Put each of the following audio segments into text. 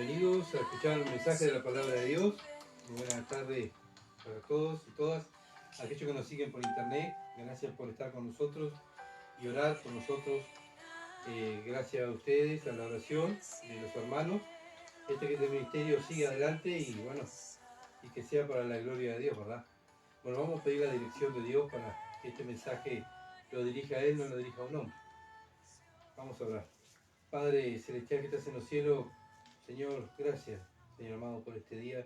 Bienvenidos a escuchar el mensaje de la palabra de Dios. Muy buenas tardes para todos y todas. Aquellos que nos siguen por internet, gracias por estar con nosotros y orar por nosotros. Gracias a ustedes, a la oración de los hermanos. Este ministerio sigue adelante y bueno, y que sea para la gloria de Dios, ¿verdad? Bueno, vamos a pedir la dirección de Dios para que este mensaje lo dirija a Él, no lo dirija a un hombre. Vamos a orar. Padre Celestial que estás en los cielos, Señor, gracias, Señor amado, por este día.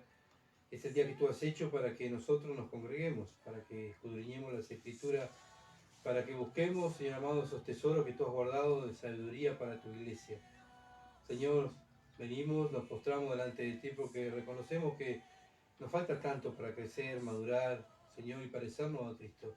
Es el día que tú has hecho para que nosotros nos congreguemos, para que escudriñemos las Escrituras, para que busquemos, Señor amado, esos tesoros que tú has guardado de sabiduría para tu iglesia. Señor, venimos, nos postramos delante de ti porque reconocemos que nos falta tanto para crecer, madurar, Señor, y parecernos a Cristo.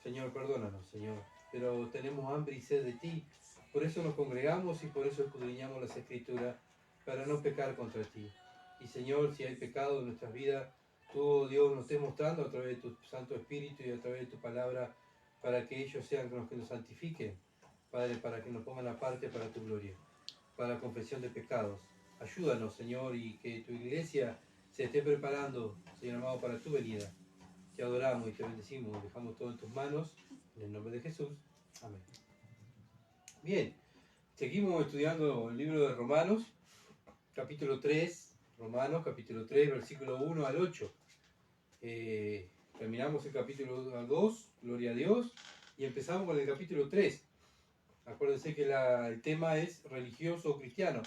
Señor, perdónanos, Señor, pero tenemos hambre y sed de ti. Por eso nos congregamos y por eso escudriñamos las Escrituras, para no pecar contra ti. Y Señor, si hay pecado en nuestras vidas, tú, Dios, nos estés mostrando a través de tu Santo Espíritu y a través de tu palabra, para que ellos sean los que nos santifiquen, Padre, para que nos pongan aparte para tu gloria, para la confesión de pecados. Ayúdanos, Señor, y que tu iglesia se esté preparando, Señor amado, para tu venida. Te adoramos y te bendecimos, dejamos todo en tus manos, en el nombre de Jesús. Amén. Bien, seguimos estudiando el libro de Romanos, capítulo 3, Romanos, capítulo 3, versículo 1 al 8. Terminamos el capítulo 2, gloria a Dios, y empezamos con el capítulo 3. Acuérdense que el tema es religioso o cristiano.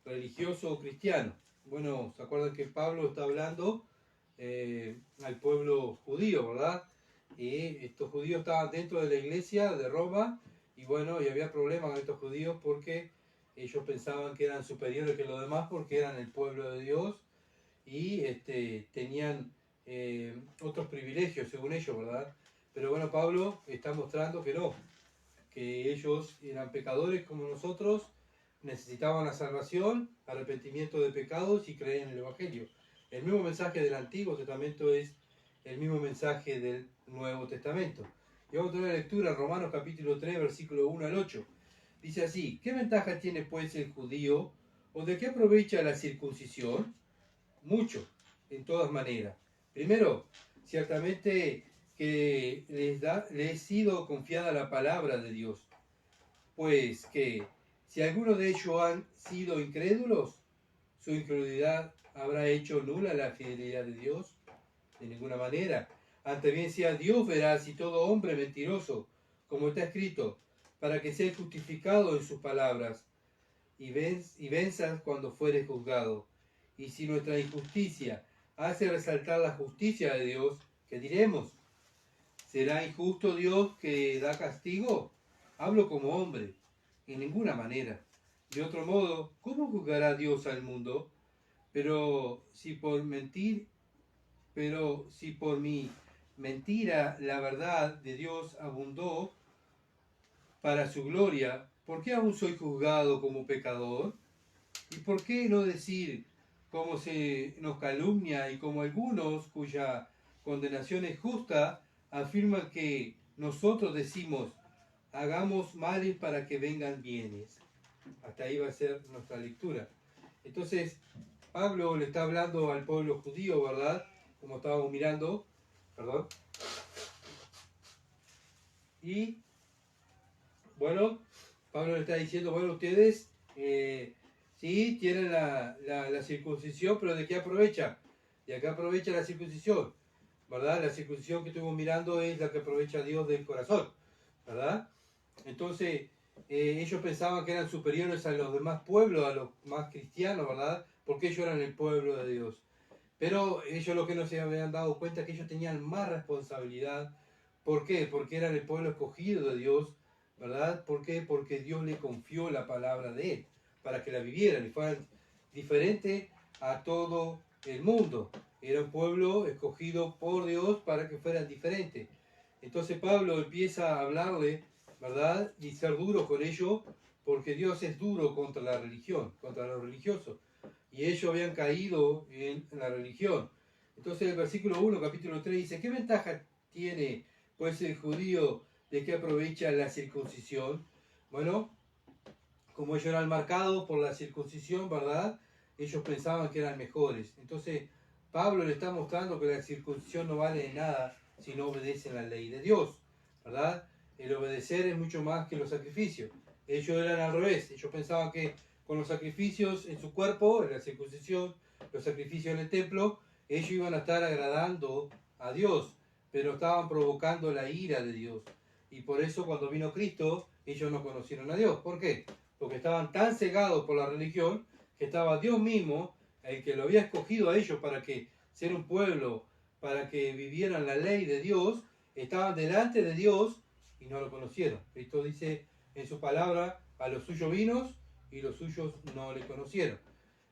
Religioso o cristiano. Bueno, ¿se acuerdan que Pablo está hablando al pueblo judío, verdad? Y estos judíos estaban dentro de la iglesia de Roma, y bueno, y había problemas con estos judíos porque ellos pensaban que eran superiores que los demás porque eran el pueblo de Dios y tenían otros privilegios según ellos, ¿verdad? Pero bueno, Pablo está mostrando que no, que ellos eran pecadores como nosotros, necesitaban la salvación, arrepentimiento de pecados y creer en el Evangelio. El mismo mensaje del Antiguo Testamento es el mismo mensaje del Nuevo Testamento. Y vamos a tener la lectura, Romanos capítulo 3, versículo 1 al 8. Dice así: ¿qué ventaja tiene pues el judío, o de qué aprovecha la circuncisión? Mucho, en todas maneras. Primero, ciertamente que les ha sido confiada la palabra de Dios, pues que si alguno de ellos han sido incrédulos, su incredulidad habrá hecho nula la fidelidad de Dios. De ninguna manera. Antes bien sea Dios veraz y todo hombre mentiroso, como está escrito, para que seas justificado en sus palabras y venzas cuando fueres juzgado. Y si nuestra injusticia hace resaltar la justicia de Dios, ¿qué diremos? ¿Será injusto Dios que da castigo? Hablo como hombre, en ninguna manera. De otro modo, ¿cómo juzgará Dios al mundo? Pero si por mi mentira la verdad de Dios abundó para su gloria, ¿por qué aún soy juzgado como pecador? ¿Y por qué no decir, como se nos calumnia y como algunos cuya condenación es justa, afirman que nosotros decimos, hagamos males para que vengan bienes? Hasta ahí va a ser nuestra lectura. Entonces, Pablo le está hablando al pueblo judío, ¿verdad? Como estábamos mirando, perdón. Y, bueno, Pablo le está diciendo, bueno, ustedes sí tienen la circuncisión, pero ¿de qué aprovecha? ¿De qué aprovecha la circuncisión? ¿Verdad? La circuncisión que estuvimos mirando es la que aprovecha Dios del corazón, ¿verdad? Entonces, ellos pensaban que eran superiores a los demás pueblos, a los más cristianos, ¿verdad? Porque ellos eran el pueblo de Dios. Pero ellos lo que no se habían dado cuenta es que ellos tenían más responsabilidad. ¿Por qué? Porque eran el pueblo escogido de Dios, ¿verdad? ¿Por qué? Porque Dios le confió la palabra de Él para que la vivieran y fueran diferente a todo el mundo. Era un pueblo escogido por Dios para que fueran diferentes. Entonces Pablo empieza a hablarle, ¿verdad? Y ser duro con ellos, porque Dios es duro contra la religión, contra los religiosos. Y ellos habían caído en la religión. Entonces el versículo 1, capítulo 3 dice, ¿qué ventaja tiene pues el judío de que aprovecha la circuncisión? Bueno, como ellos eran marcados por la circuncisión, ¿verdad? ellos pensaban que eran mejores. Entonces, Pablo le está mostrando que la circuncisión no vale de nada si no obedecen la ley de Dios, ¿verdad? El obedecer es mucho más que los sacrificios. Ellos eran al revés, ellos pensaban que con los sacrificios en su cuerpo, en la circuncisión, los sacrificios en el templo, ellos iban a estar agradando a Dios, pero estaban provocando la ira de Dios. Y por eso cuando vino Cristo, ellos no conocieron a Dios. ¿Por qué? Porque estaban tan cegados por la religión que estaba Dios mismo, el que lo había escogido a ellos para que ser un pueblo, para que vivieran la ley de Dios, estaban delante de Dios y no lo conocieron. Cristo dice en su palabra, a los suyos vino y los suyos no le conocieron.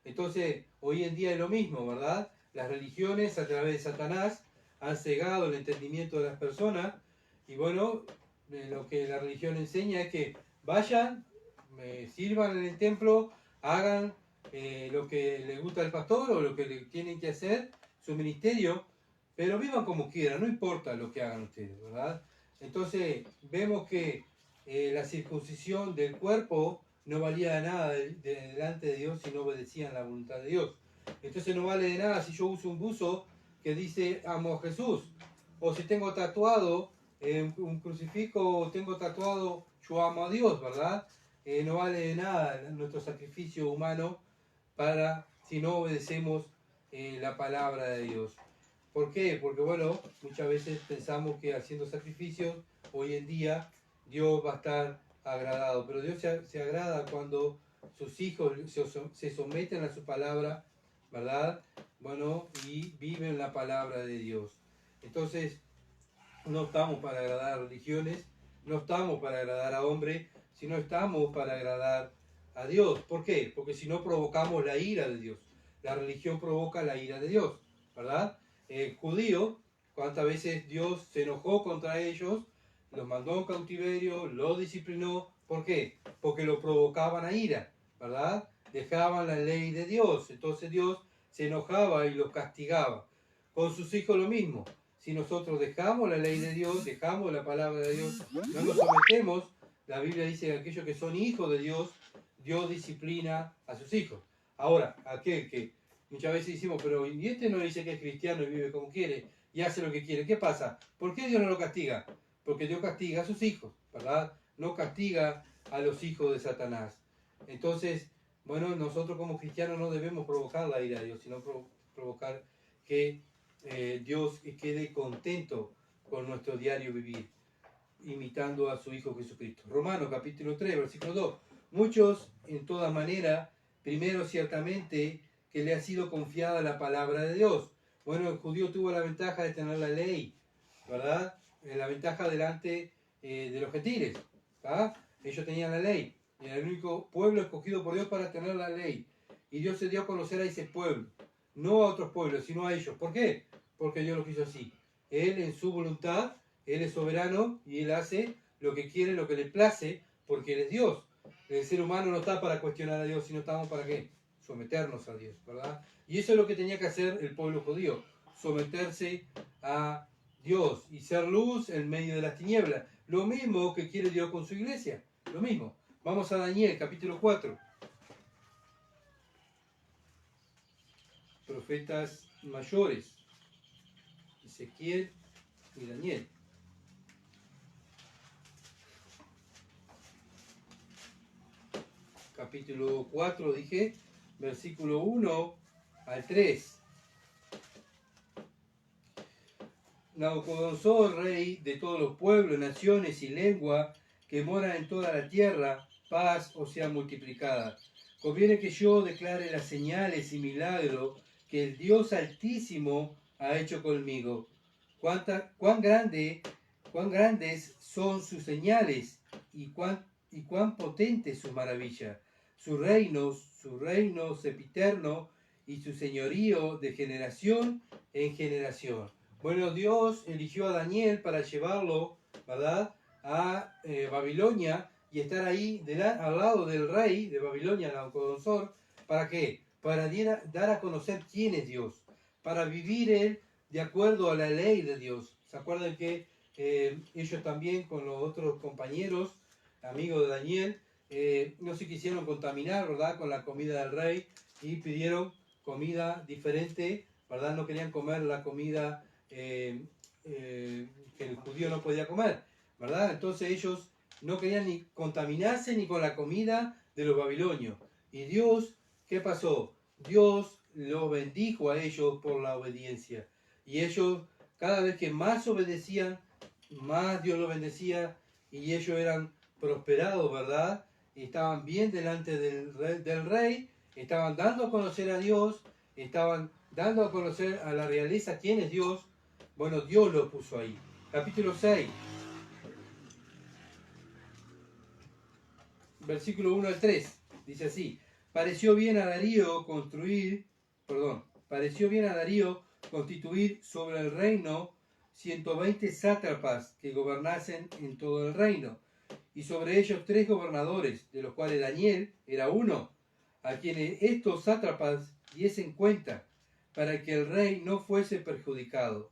Entonces, hoy en día es lo mismo, ¿verdad? Las religiones a través de Satanás han cegado el entendimiento de las personas y bueno, lo que la religión enseña es que vayan, sirvan en el templo, hagan lo que les gusta al pastor o lo que le tienen que hacer, su ministerio, pero vivan como quieran, no importa lo que hagan ustedes, ¿verdad? Entonces vemos que la circuncisión del cuerpo no valía nada delante de Dios si no obedecían la voluntad de Dios. Entonces no vale de nada si yo uso un buzo que dice amo a Jesús, o si tengo tatuado un crucifijo, o tengo tatuado yo amo a Dios, ¿verdad? No vale de nada nuestro sacrificio humano si no obedecemos la palabra de Dios. ¿Por qué? Porque bueno, muchas veces pensamos que haciendo sacrificios, hoy en día, Dios va a estar agradado. Pero Dios se agrada cuando sus hijos se someten a su palabra, ¿verdad? Bueno, y viven la palabra de Dios. Entonces, no estamos para agradar a religiones, no estamos para agradar a hombres, sino estamos para agradar a Dios. ¿Por qué? Porque si no provocamos la ira de Dios. La religión provoca la ira de Dios, ¿verdad? El judío, cuántas veces Dios se enojó contra ellos, los mandó en cautiverio, los disciplinó. ¿Por qué? Porque lo provocaban a ira, ¿verdad? Dejaban la ley de Dios, entonces Dios se enojaba y los castigaba. Con sus hijos lo mismo. Si nosotros dejamos la ley de Dios, dejamos la palabra de Dios, no nos sometemos, la Biblia dice que aquellos que son hijos de Dios, Dios disciplina a sus hijos. Ahora, aquel que muchas veces decimos, pero ¿y este no dice que es cristiano y vive como quiere y hace lo que quiere? ¿Qué pasa? ¿Por qué Dios no lo castiga? Porque Dios castiga a sus hijos, ¿verdad? No castiga a los hijos de Satanás. Entonces, bueno, nosotros como cristianos no debemos provocar la ira de Dios, sino provocar que Dios quede contento con nuestro diario vivir, imitando a su Hijo Jesucristo. Romanos capítulo 3, versículo 2. Muchos, en toda manera, primero ciertamente que le ha sido confiada la palabra de Dios. Bueno, el judío tuvo la ventaja de tener la ley, ¿verdad? La ventaja delante de los gentiles, ¿verdad? Ellos tenían la ley. Era el único pueblo escogido por Dios para tener la ley. Y Dios se dio a conocer a ese pueblo, no a otros pueblos, sino a ellos. ¿Por qué? Porque Dios lo quiso así. Él en su voluntad, Él es soberano y Él hace lo que quiere, lo que le place, porque Él es Dios. El ser humano no está para cuestionar a Dios, sino estamos para qué? Someternos a Dios, ¿verdad? Y eso es lo que tenía que hacer el pueblo judío, someterse a Dios y ser luz en medio de las tinieblas. Lo mismo que quiere Dios con su iglesia, lo mismo. Vamos a Daniel, capítulo 4. Profetas mayores, Ezequiel y Daniel. Capítulo 4, dije, versículo 1 al 3. Nabucodonosor, rey de todos los pueblos, naciones y lengua que moran en toda la tierra, paz os sea multiplicada. Conviene que yo declare las señales y milagros que el Dios Altísimo ha hecho conmigo. Cuán grandes son sus señales y cuán potentes sus maravillas. Su reino sempiterno y su señorío de generación en generación. Bueno, Dios eligió a Daniel para llevarlo, ¿verdad?, a Babilonia y estar ahí al lado del rey de Babilonia, Nabucodonosor. ¿Para qué? Para dar a conocer quién es Dios, para vivir él de acuerdo a la ley de Dios. ¿Se acuerdan que ellos también con los otros compañeros, amigos de Daniel, no se quisieron contaminar, ¿verdad?, con la comida del rey, y pidieron comida diferente, ¿verdad? No querían comer la comida que el judío no podía comer, ¿verdad? Entonces ellos no querían ni contaminarse ni con la comida de los babilonios. Y Dios, ¿qué pasó? Dios los bendijo a ellos por la obediencia. Y ellos, cada vez que más obedecían, más Dios los bendecía y ellos eran prosperados, ¿verdad? Y estaban bien delante del rey, estaban dando a conocer a Dios, estaban dando a conocer a la realeza quién es Dios. Bueno, Dios lo puso ahí. Capítulo 6, versículo 1 al 3, dice así: pareció bien a Darío constituir sobre el reino 120 sátrapas que gobernasen en todo el reino, y sobre ellos 3 gobernadores, de los cuales Daniel era uno, a quienes estos sátrapas diesen cuenta, para que el rey no fuese perjudicado.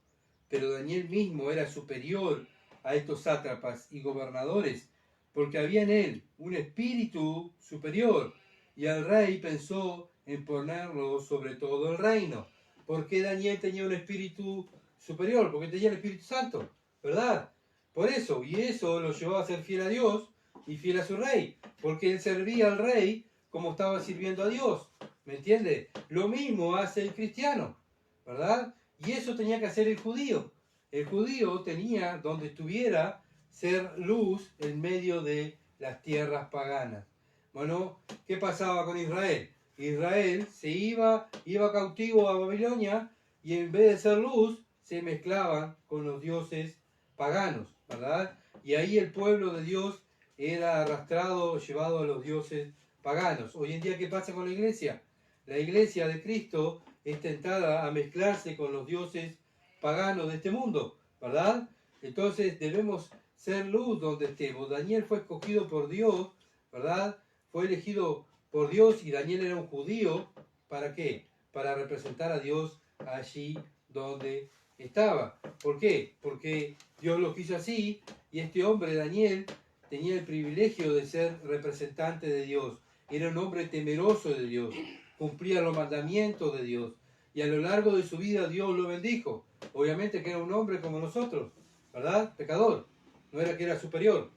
Pero Daniel mismo era superior a estos sátrapas y gobernadores, porque había en él un espíritu superior, y el rey pensó en ponerlo sobre todo el reino. ¿Por qué Daniel tenía un espíritu superior? Porque tenía el Espíritu Santo, ¿verdad? Por eso, y eso lo llevó a ser fiel a Dios y fiel a su rey, porque él servía al rey como estaba sirviendo a Dios, ¿me entiende? Lo mismo hace el cristiano, ¿verdad? Y eso tenía que hacer el judío. El judío tenía, donde estuviera, ser luz en medio de las tierras paganas. Bueno, ¿qué pasaba con Israel? Israel se iba cautivo a Babilonia y en vez de ser luz, se mezclaban con los dioses paganos, ¿verdad? Y ahí el pueblo de Dios era arrastrado, llevado a los dioses paganos. Hoy en día, ¿qué pasa con la iglesia? La iglesia de Cristo es tentada a mezclarse con los dioses paganos de este mundo, ¿verdad? Entonces debemos ser luz donde estemos. Daniel fue escogido por Dios, ¿verdad? Fue elegido por Dios y Daniel era un judío. ¿Para qué? Para representar a Dios allí donde estaba. ¿Por qué? Porque Dios lo quiso así y este hombre, Daniel, tenía el privilegio de ser representante de Dios. Era un hombre temeroso de Dios, cumplía los mandamientos de Dios y a lo largo de su vida Dios lo bendijo. Obviamente que era un hombre como nosotros, ¿verdad? Pecador. No era que era superior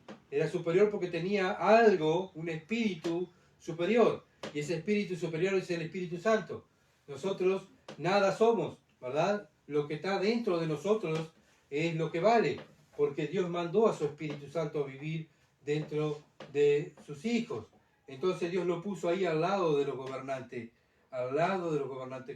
porque tenía algo, un espíritu superior. Y ese espíritu superior es el Espíritu Santo. Nosotros nada somos, ¿verdad? Lo que está dentro de nosotros es lo que vale, porque Dios mandó a su Espíritu Santo a vivir dentro de sus hijos. Entonces Dios lo puso ahí al lado de los gobernantes,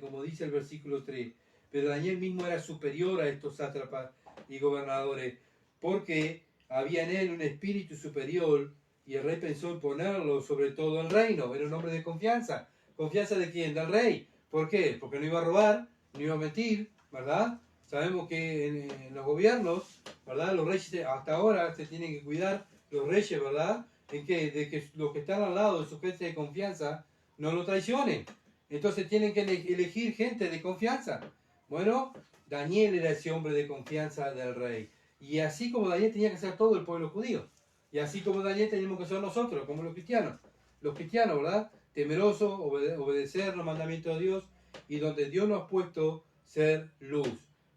como dice el versículo 3. Pero Daniel mismo era superior a estos sátrapas y gobernadores, porque había en él un espíritu superior, y el rey pensó en ponerlo sobre todo el reino. Era un hombre de confianza. ¿Confianza de quién? Del rey. ¿Por qué? Porque no iba a robar, no iba a mentir, ¿verdad? Sabemos que en los gobiernos, ¿verdad? Los reyes hasta ahora se tienen que cuidar, los reyes, ¿verdad? De que los que están al lado de su gente de confianza no lo traicionen. Entonces tienen que elegir gente de confianza. Bueno, Daniel era ese hombre de confianza del rey. Y así como Daniel tenía que ser todo el pueblo judío. Y así como Daniel tenemos que ser nosotros, como los cristianos. Los cristianos, ¿verdad? Temerosos, obedecer los mandamientos de Dios y donde Dios nos ha puesto ser luz.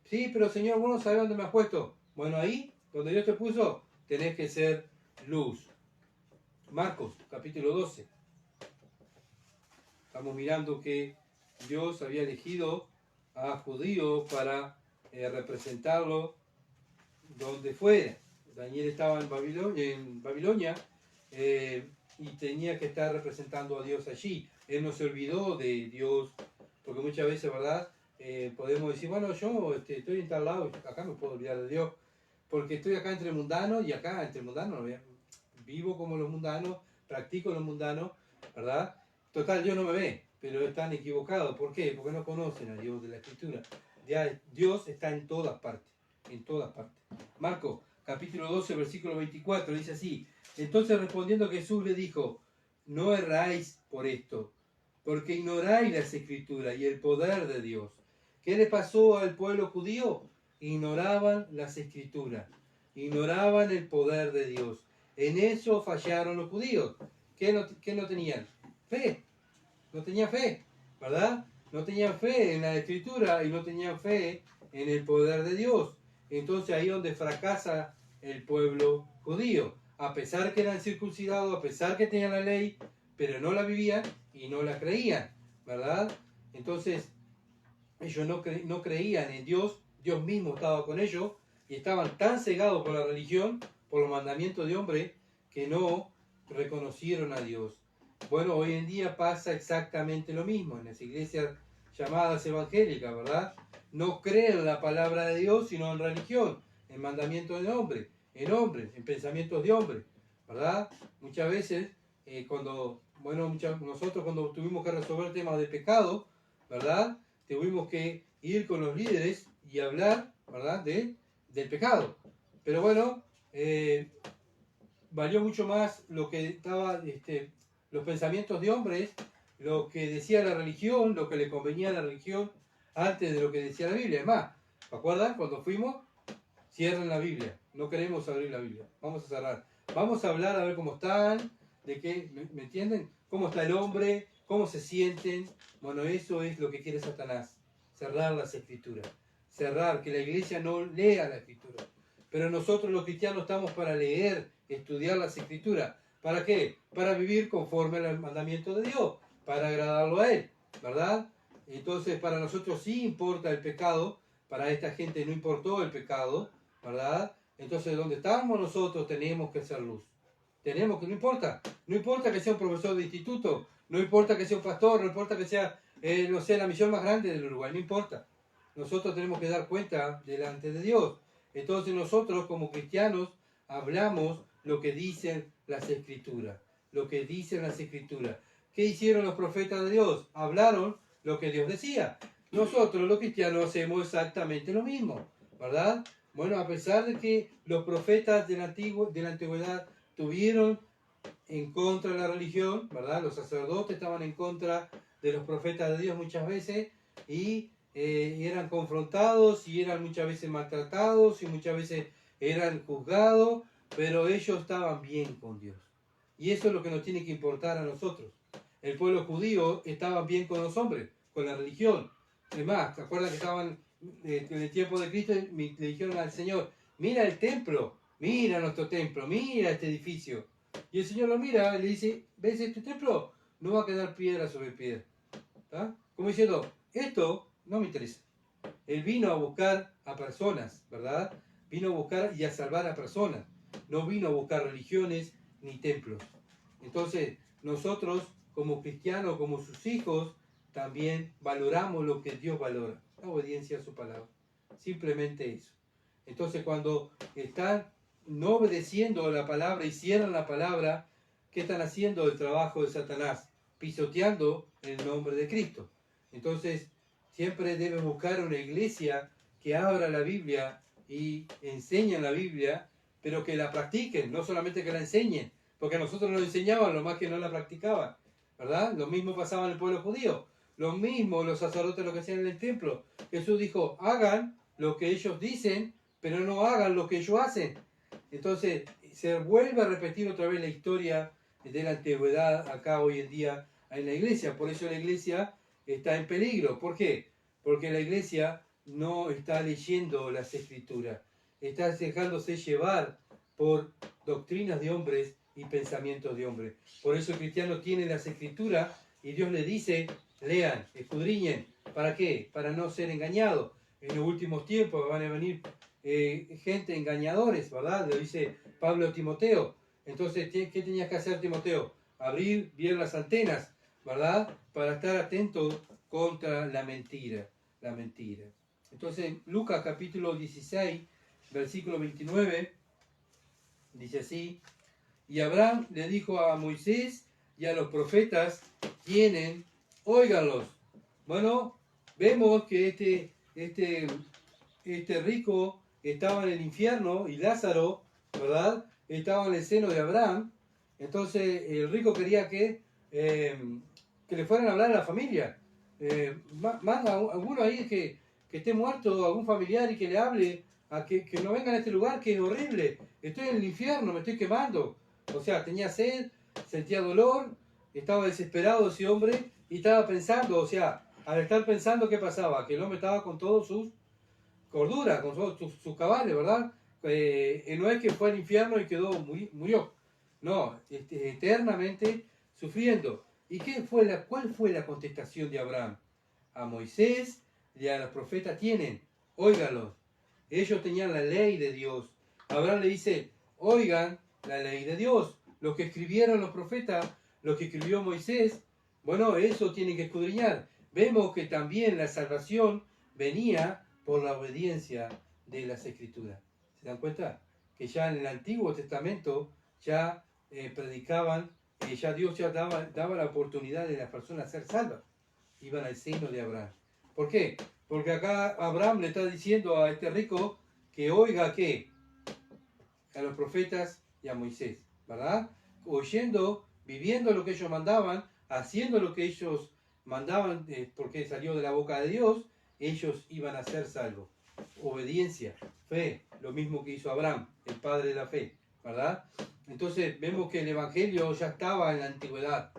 Sí, pero Señor, vos no sabés dónde me has puesto. Bueno, ahí, donde Dios te puso, tenés que ser luz. Marcos, capítulo 12. Estamos mirando que Dios había elegido a judíos para representarlo donde fuera. Daniel estaba en Babilonia y tenía que estar representando a Dios allí. Él no se olvidó de Dios, porque muchas veces, ¿verdad? Podemos decir, bueno, yo estoy en tal lado, acá me puedo olvidar de Dios, porque estoy acá entre mundanos y acá entre mundanos vivo como los mundanos, practico los mundanos, ¿verdad? Total, Dios no me ve, pero están equivocados. ¿Por qué? Porque no conocen a Dios de la Escritura. Ya, Dios está en todas partes, en todas partes. Marcos, capítulo 12, versículo 24, dice así: entonces respondiendo Jesús le dijo, no erráis por esto, porque ignoráis las Escrituras y el poder de Dios. ¿Qué le pasó al pueblo judío? Ignoraban las Escrituras, ignoraban el poder de Dios. En eso fallaron los judíos. ¿Qué no tenían? Fe. No tenía fe. ¿verdad? No tenían fe en la Escritura y no tenían fe en el poder de Dios. Entonces ahí es donde fracasa el pueblo judío. A pesar que eran circuncidados, a pesar que tenían la ley, pero no la vivían y no la creían, ¿verdad? Entonces ellos no creían en Dios, Dios mismo estaba con ellos y estaban tan cegados por la religión, por los mandamientos de hombre, que no reconocieron a Dios. Bueno, hoy en día pasa exactamente lo mismo en las iglesias llamadas evangélicas, ¿verdad? No creen en la palabra de Dios, sino en religión, en mandamientos de hombre, en hombres, en pensamientos de hombre, ¿verdad? Muchas veces, nosotros cuando tuvimos que resolver temas de pecado, ¿verdad? Tuvimos que ir con los líderes y hablar, ¿verdad?, del pecado. Pero bueno, valió mucho más lo que estaba, los pensamientos de hombres, lo que decía la religión, lo que le convenía a la religión, antes de lo que decía la Biblia. Es más, ¿se acuerdan? Cuando fuimos, cierran la Biblia. No queremos abrir la Biblia. Vamos a cerrar. Vamos a hablar a ver cómo están, de qué, ¿me entienden? ¿Cómo está el hombre? ¿Cómo se sienten? Bueno, eso es lo que quiere Satanás. Cerrar las escrituras. Cerrar, que la iglesia no lea la escritura. Pero nosotros los cristianos estamos para leer, estudiar las escrituras. ¿Para qué? Para vivir conforme al mandamiento de Dios, para agradarlo a Él, ¿verdad? Entonces para nosotros sí importa el pecado, para esta gente no importó el pecado, ¿verdad? Entonces donde estamos nosotros tenemos que hacer luz. No importa que sea un profesor de instituto, no importa que sea un pastor, no importa que sea, no sé, la misión más grande del Uruguay, no importa. Nosotros tenemos que dar cuenta delante de Dios. Entonces nosotros como cristianos hablamos lo que dicen las escrituras. Lo que dicen las escrituras. ¿Qué hicieron los profetas de Dios? Hablaron lo que Dios decía. Nosotros los cristianos hacemos exactamente lo mismo, ¿verdad? Bueno, a pesar de que los profetas de la antigüedad tuvieron en contra de la religión, ¿verdad? Los sacerdotes estaban en contra de los profetas de Dios muchas veces y eran confrontados y eran muchas veces maltratados y muchas veces eran juzgados, pero ellos estaban bien con Dios. Y eso es lo que nos tiene que importar a nosotros. El pueblo judío estaba bien con los hombres, con la religión. Es más, ¿te acuerdas que estaban en el tiempo de Cristo? Le dijeron al Señor, mira el templo, mira nuestro templo, mira este edificio. Y el Señor lo mira y le dice, ¿ves este templo? No va a quedar piedra sobre piedra. ¿Tá? Como diciendo, esto no me interesa. Él vino a buscar a personas, ¿verdad? Vino a buscar y a salvar a personas. No vino a buscar religiones ni templos. Entonces, nosotros como cristianos, como sus hijos, también valoramos lo que Dios valora, la obediencia a su palabra. Simplemente eso. Entonces, cuando están no obedeciendo la palabra y cierran la palabra, ¿qué están haciendo? El trabajo de Satanás, pisoteando el nombre de Cristo. Entonces, siempre deben buscar una iglesia que abra la Biblia y enseñen la Biblia, pero que la practiquen, no solamente que la enseñen, porque a nosotros nos enseñaban, lo más que no la practicaban, ¿verdad? Lo mismo pasaba en el pueblo judío, lo mismo los sacerdotes lo que hacían en el templo. Jesús dijo, hagan lo que ellos dicen, pero no hagan lo que ellos hacen. Entonces, se vuelve a repetir otra vez la historia de la antigüedad acá hoy en día en la iglesia. Por eso la iglesia está en peligro. ¿Por qué? Porque la iglesia no está leyendo las escrituras. Está dejándose llevar por doctrinas de hombres y pensamientos de hombres. Por eso el cristiano tiene las escrituras y Dios le dice, lean, escudriñen. ¿Para qué? Para no ser engañados. En los últimos tiempos van a venir gente engañadores, ¿verdad? Le dice Pablo a Timoteo. Entonces, ¿qué tenías que hacer, Timoteo? Abrir bien las antenas, ¿verdad? Para estar atento contra la mentira. La mentira. Entonces, Lucas capítulo 16, versículo 29, dice así, y Abraham le dijo a Moisés y a los profetas, tienen, óiganlos. Bueno, vemos que este rico estaba en el infierno y Lázaro, ¿verdad?, estaba en el seno de Abraham. Entonces el rico quería que le fueran a hablar a la familia. Manda a alguno ahí que esté muerto, algún familiar, y que le hable, que no vengan a este lugar que es horrible. Estoy en el infierno, me estoy quemando. O sea, tenía sed, sentía dolor, estaba desesperado ese hombre Y estaba pensando, o sea, al estar pensando, ¿qué pasaba? Que el hombre estaba con todos sus corduras, con todos sus cabales, ¿verdad? No es que fue al infierno y quedó, murió. No, eternamente sufriendo. ¿Y cuál fue la contestación de Abraham? A Moisés y a los profetas tienen, óiganlos. Ellos tenían la ley de Dios. Abraham le dice, oigan la ley de Dios. Los que escribieron los profetas, los que escribió Moisés, bueno, eso tienen que escudriñar. Vemos que también la salvación venía por la obediencia de las Escrituras. ¿Se dan cuenta? Que ya en el Antiguo Testamento ya predicaban, ya Dios ya daba la oportunidad de las personas ser salvas. Iban al seno de Abraham. ¿Por qué? Porque acá Abraham le está diciendo a este rico que oiga ¿qué? A los profetas y a Moisés, ¿verdad? Oyendo, viviendo lo que ellos mandaban, haciendo lo que ellos mandaban, porque salió de la boca de Dios, ellos iban a ser salvos. Obediencia, fe, lo mismo que hizo Abraham, el padre de la fe, ¿verdad? Entonces vemos que el Evangelio ya estaba en la antigüedad,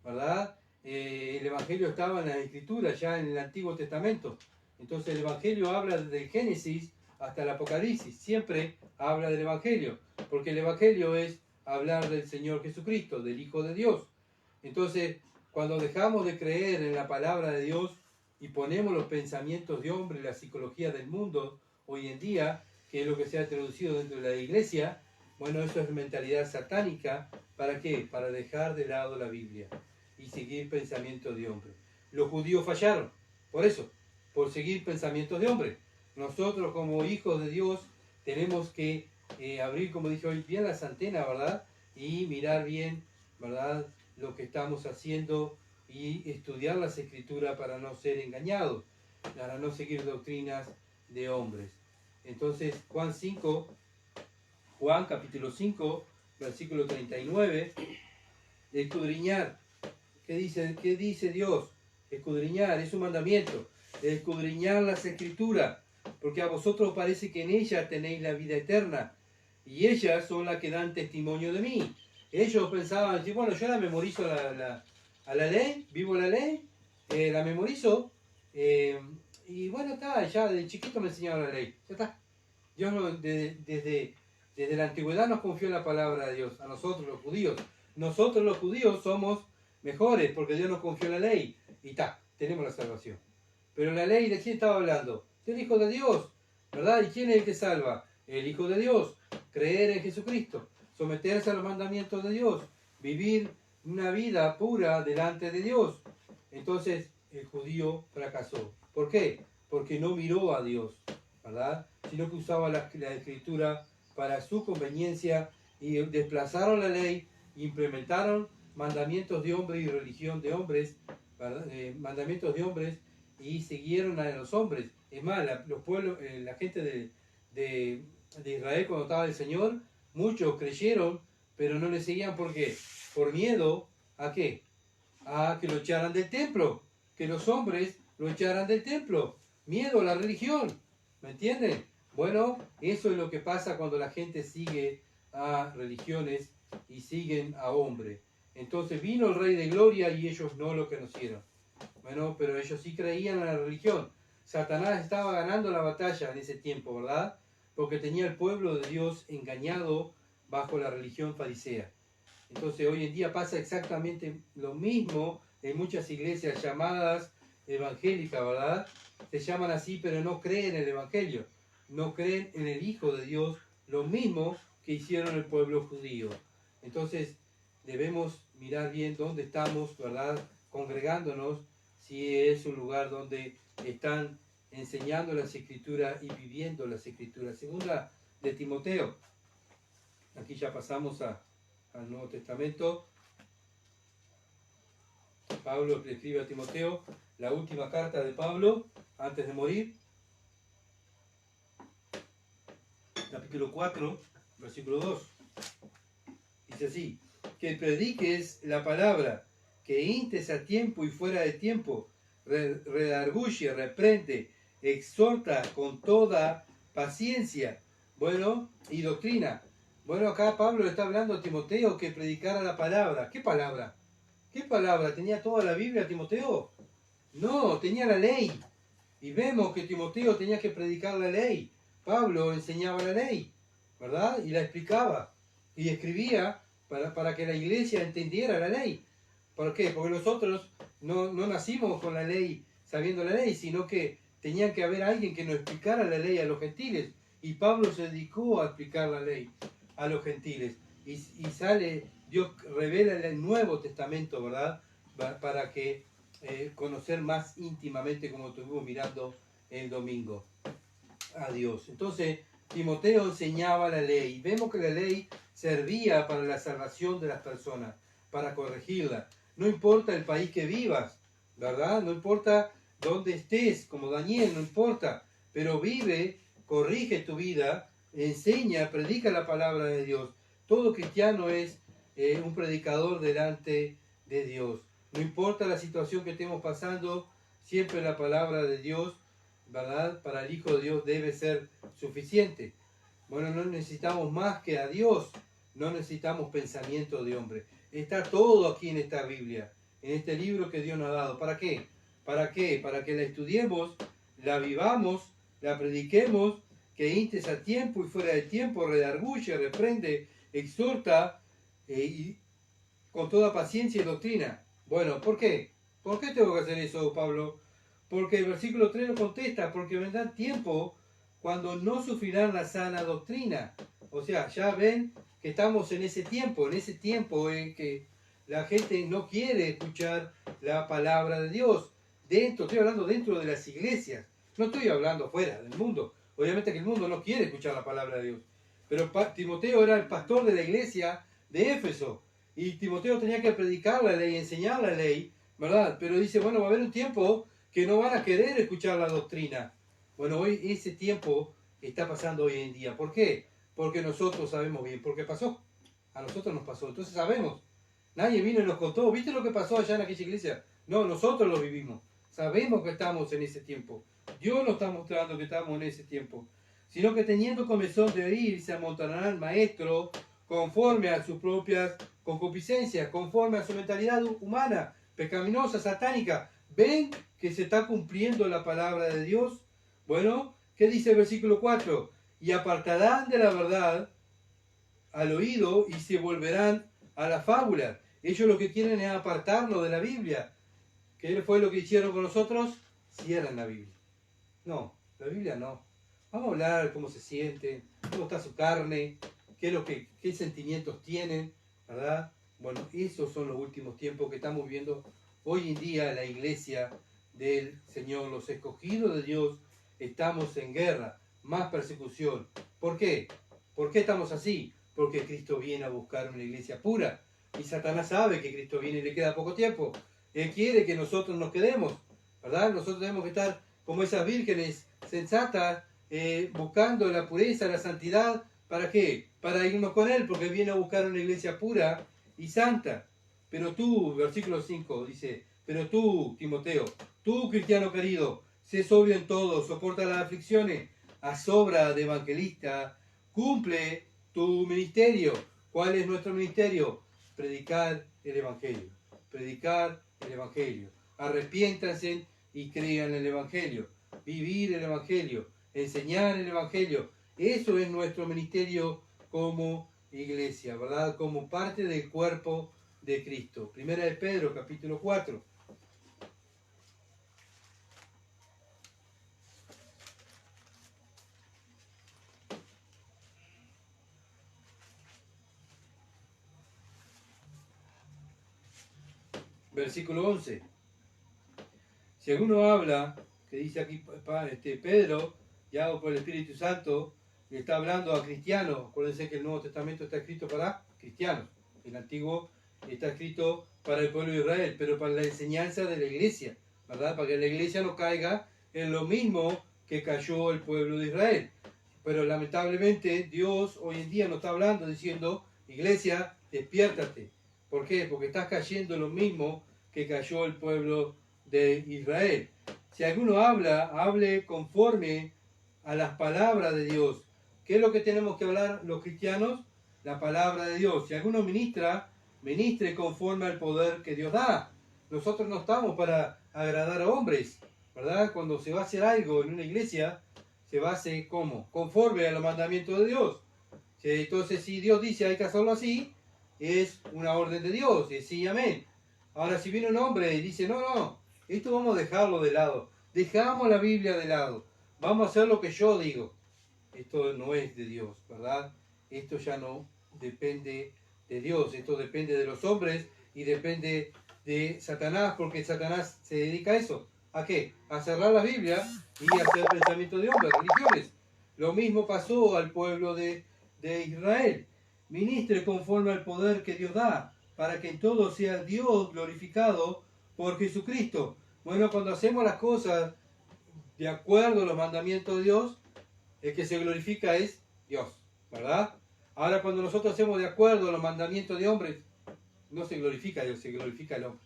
¿verdad? El Evangelio estaba en las Escrituras, ya en el Antiguo Testamento. Entonces el Evangelio habla desde el Génesis hasta el Apocalipsis, siempre habla del Evangelio, porque el Evangelio es hablar del Señor Jesucristo, del Hijo de Dios. Entonces, cuando dejamos de creer en la palabra de Dios y ponemos los pensamientos de hombre, la psicología del mundo hoy en día, que es lo que se ha traducido dentro de la iglesia, bueno, eso es mentalidad satánica. ¿Para qué? Para dejar de lado la Biblia y seguir pensamientos de hombre. Los judíos fallaron, por eso, por seguir pensamientos de hombre. Nosotros como hijos de Dios tenemos que abrir, como dije hoy, bien las antenas, ¿verdad? Y mirar bien, ¿verdad? Lo que estamos haciendo y estudiar las Escrituras para no ser engañados, para no seguir doctrinas de hombres. Entonces, Juan capítulo 5, versículo 39, escudriñar. ¿Qué dice Dios? Escudriñar, es un mandamiento. Escudriñar las Escrituras, porque a vosotros parece que en ellas tenéis la vida eterna, y ellas son las que dan testimonio de mí. Ellos pensaban, bueno, yo la memorizo a la ley, vivo la ley, la memorizo, y bueno, está, ya de chiquito me enseñaron la ley, ya está. Dios desde la antigüedad nos confió en la palabra de Dios, a nosotros los judíos. Nosotros los judíos somos mejores porque Dios nos confió la ley, y está, tenemos la salvación. Pero la ley, ¿de quién estaba hablando? Del Hijo de Dios, ¿verdad? ¿Y quién es el que salva? El Hijo de Dios. Creer en Jesucristo, someterse a los mandamientos de Dios, vivir una vida pura delante de Dios. Entonces el judío fracasó. ¿Por qué? Porque no miró a Dios, ¿verdad? Sino que usaba la Escritura para su conveniencia y desplazaron la ley, implementaron mandamientos de hombres y religión de hombres, mandamientos de hombres, y siguieron a los hombres. Es más, los pueblos, la gente de Israel cuando estaba el Señor, muchos creyeron, pero no le seguían. ¿Por qué? Por miedo ¿a qué? A que lo echaran del templo, que los hombres lo echaran del templo. Miedo a la religión, ¿me entienden? Bueno, eso es lo que pasa cuando la gente sigue a religiones y siguen a hombres. Entonces vino el Rey de Gloria y ellos no lo conocieron. Bueno, pero ellos sí creían en la religión. Satanás estaba ganando la batalla en ese tiempo, ¿verdad? Porque tenía el pueblo de Dios engañado bajo la religión farisea. Entonces hoy en día pasa exactamente lo mismo en muchas iglesias llamadas evangélicas, ¿verdad? Se llaman así, pero no creen en el Evangelio. No creen en el Hijo de Dios, lo mismo que hicieron el pueblo judío. Entonces debemos mirar bien dónde estamos, ¿verdad? Congregándonos, si es un lugar donde están enseñando las Escrituras y viviendo las Escrituras. Segunda de Timoteo. Aquí ya pasamos al Nuevo Testamento. Pablo le escribe a Timoteo, la última carta de Pablo antes de morir. Capítulo 4, versículo 2. Dice así: que prediques la palabra, que instes a tiempo y fuera de tiempo, redarguye, reprende, exhorta con toda paciencia, bueno, y doctrina. Bueno, acá Pablo le está hablando a Timoteo que predicara la palabra. ¿Qué palabra? ¿Qué palabra? ¿Tenía toda la Biblia Timoteo? No, tenía la ley. Y vemos que Timoteo tenía que predicar la ley. Pablo enseñaba la ley, ¿verdad? Y la explicaba. Y escribía para que la iglesia entendiera la ley. ¿Por qué? Porque nosotros no nacimos con la ley, sabiendo la ley, sino que tenía que haber alguien que nos explicara la ley a los gentiles. Y Pablo se dedicó a explicar la ley a los gentiles. Y sale, Dios revela el Nuevo Testamento, ¿verdad? Para que conocer más íntimamente, como estuvimos mirando el domingo, a Dios. Entonces, Timoteo enseñaba la ley. Vemos que la ley servía para la salvación de las personas, para corregirla. No importa el país que vivas, ¿verdad? No importa dónde estés, como Daniel, no importa. Pero vive, corrige tu vida, enseña, predica la palabra de Dios. Todo cristiano es un predicador delante de Dios. No importa la situación que estemos pasando, siempre la palabra de Dios, ¿verdad? Para el Hijo de Dios debe ser suficiente. Bueno, no necesitamos más que a Dios, no necesitamos pensamiento de hombre. Está todo aquí en esta Biblia, en este libro que Dios nos ha dado. ¿Para qué? ¿Para qué? Para que la estudiemos, la vivamos, la prediquemos, que intes a tiempo y fuera de tiempo, redarguye, reprende, exhorta y con toda paciencia y doctrina. Bueno, ¿por qué? ¿Por qué tengo que hacer eso, Pablo? Porque el versículo 3 lo contesta, porque vendrá tiempo cuando no sufrirán la sana doctrina. O sea, ya ven que estamos en ese tiempo en que la gente no quiere escuchar la palabra de Dios. Estoy hablando dentro de las iglesias, no estoy hablando fuera del mundo. Obviamente que el mundo no quiere escuchar la palabra de Dios. Pero Timoteo era el pastor de la iglesia de Éfeso. Y Timoteo tenía que predicar la ley, enseñar la ley, ¿verdad? Pero dice, bueno, va a haber un tiempo que no van a querer escuchar la doctrina. Bueno, hoy ese tiempo está pasando hoy en día. ¿Por qué? Porque nosotros sabemos bien, porque pasó. A nosotros nos pasó, entonces sabemos. Nadie vino y nos contó, ¿viste lo que pasó allá en aquella iglesia? No, nosotros lo vivimos. Sabemos que estamos en ese tiempo. Dios nos está mostrando que estamos en ese tiempo. Sino que teniendo comezón de oír, se amontonarán maestros conforme a sus propias concupiscencias, conforme a su mentalidad humana, pecaminosa, satánica. ¿Ven que se está cumpliendo la palabra de Dios? Bueno, ¿qué dice el versículo 4? Y apartarán de la verdad al oído y se volverán a la fábula. Ellos lo que quieren es apartarnos de la Biblia. ¿Qué fue lo que hicieron con nosotros? Cierran la Biblia. No, la Biblia no. Vamos a hablar cómo se sienten, cómo está su carne, qué sentimientos tienen, ¿verdad? Bueno, esos son los últimos tiempos que estamos viendo hoy en día. La iglesia del Señor, los escogidos de Dios, estamos en guerra, más persecución. ¿Por qué? ¿Por qué estamos así? Porque Cristo viene a buscar una iglesia pura. Y Satanás sabe que Cristo viene y le queda poco tiempo. Él quiere que nosotros nos quedemos, ¿verdad? Nosotros tenemos que estar como esas vírgenes sensatas, buscando la pureza, la santidad. ¿Para qué? Para irnos con Él, porque viene a buscar una iglesia pura y santa. Pero tú, versículo 5 dice, pero tú, Timoteo, tú, cristiano querido, sé sobrio en todo, soporta las aflicciones, haz obra de evangelista, cumple tu ministerio. ¿Cuál es nuestro ministerio? Predicar el Evangelio. Predicar el Evangelio. Arrepiéntanse y crean el Evangelio. Vivir el Evangelio. Enseñar el Evangelio. Eso es nuestro ministerio como iglesia, ¿verdad? Como parte del cuerpo de Cristo. Primera de Pedro, capítulo 4. Versículo 11. Si alguno habla, que dice aquí Pedro, ya por el Espíritu Santo, le está hablando a cristianos. Acuérdense que el Nuevo Testamento está escrito para cristianos. El Antiguo está escrito para el pueblo de Israel, pero para la enseñanza de la iglesia, ¿verdad? Para que la iglesia no caiga en lo mismo que cayó el pueblo de Israel. Pero lamentablemente Dios hoy en día nos está hablando diciendo, iglesia, despiértate. ¿Por qué? Porque estás cayendo en lo mismo que cayó el pueblo de Israel. Si alguno habla, hable conforme a las palabras de Dios. ¿Qué es lo que tenemos que hablar los cristianos? La palabra de Dios. Si alguno ministra, ministre conforme al poder que Dios da. Nosotros no estamos para agradar a hombres, ¿verdad? Cuando se va a hacer algo en una iglesia, se va a hacer ¿cómo? Conforme a los mandamientos de Dios. Entonces, si Dios dice hay que hacerlo así, es una orden de Dios, y sí, amén. Ahora, si viene un hombre y dice, no, esto vamos a dejarlo de lado, dejamos la Biblia de lado, vamos a hacer lo que yo digo. Esto no es de Dios, ¿verdad? Esto ya no depende de Dios, esto depende de los hombres y depende de Satanás, porque Satanás se dedica a eso. ¿A qué? A cerrar la Biblia y a hacer pensamiento de hombres, religiones. Lo mismo pasó al pueblo de Israel. Ministre conforme al poder que Dios da, para que en todo sea Dios glorificado por Jesucristo. Bueno, cuando hacemos las cosas de acuerdo a los mandamientos de Dios, el que se glorifica es Dios, ¿verdad? Ahora, cuando nosotros hacemos de acuerdo a los mandamientos de hombres, no se glorifica a Dios, se glorifica al hombre.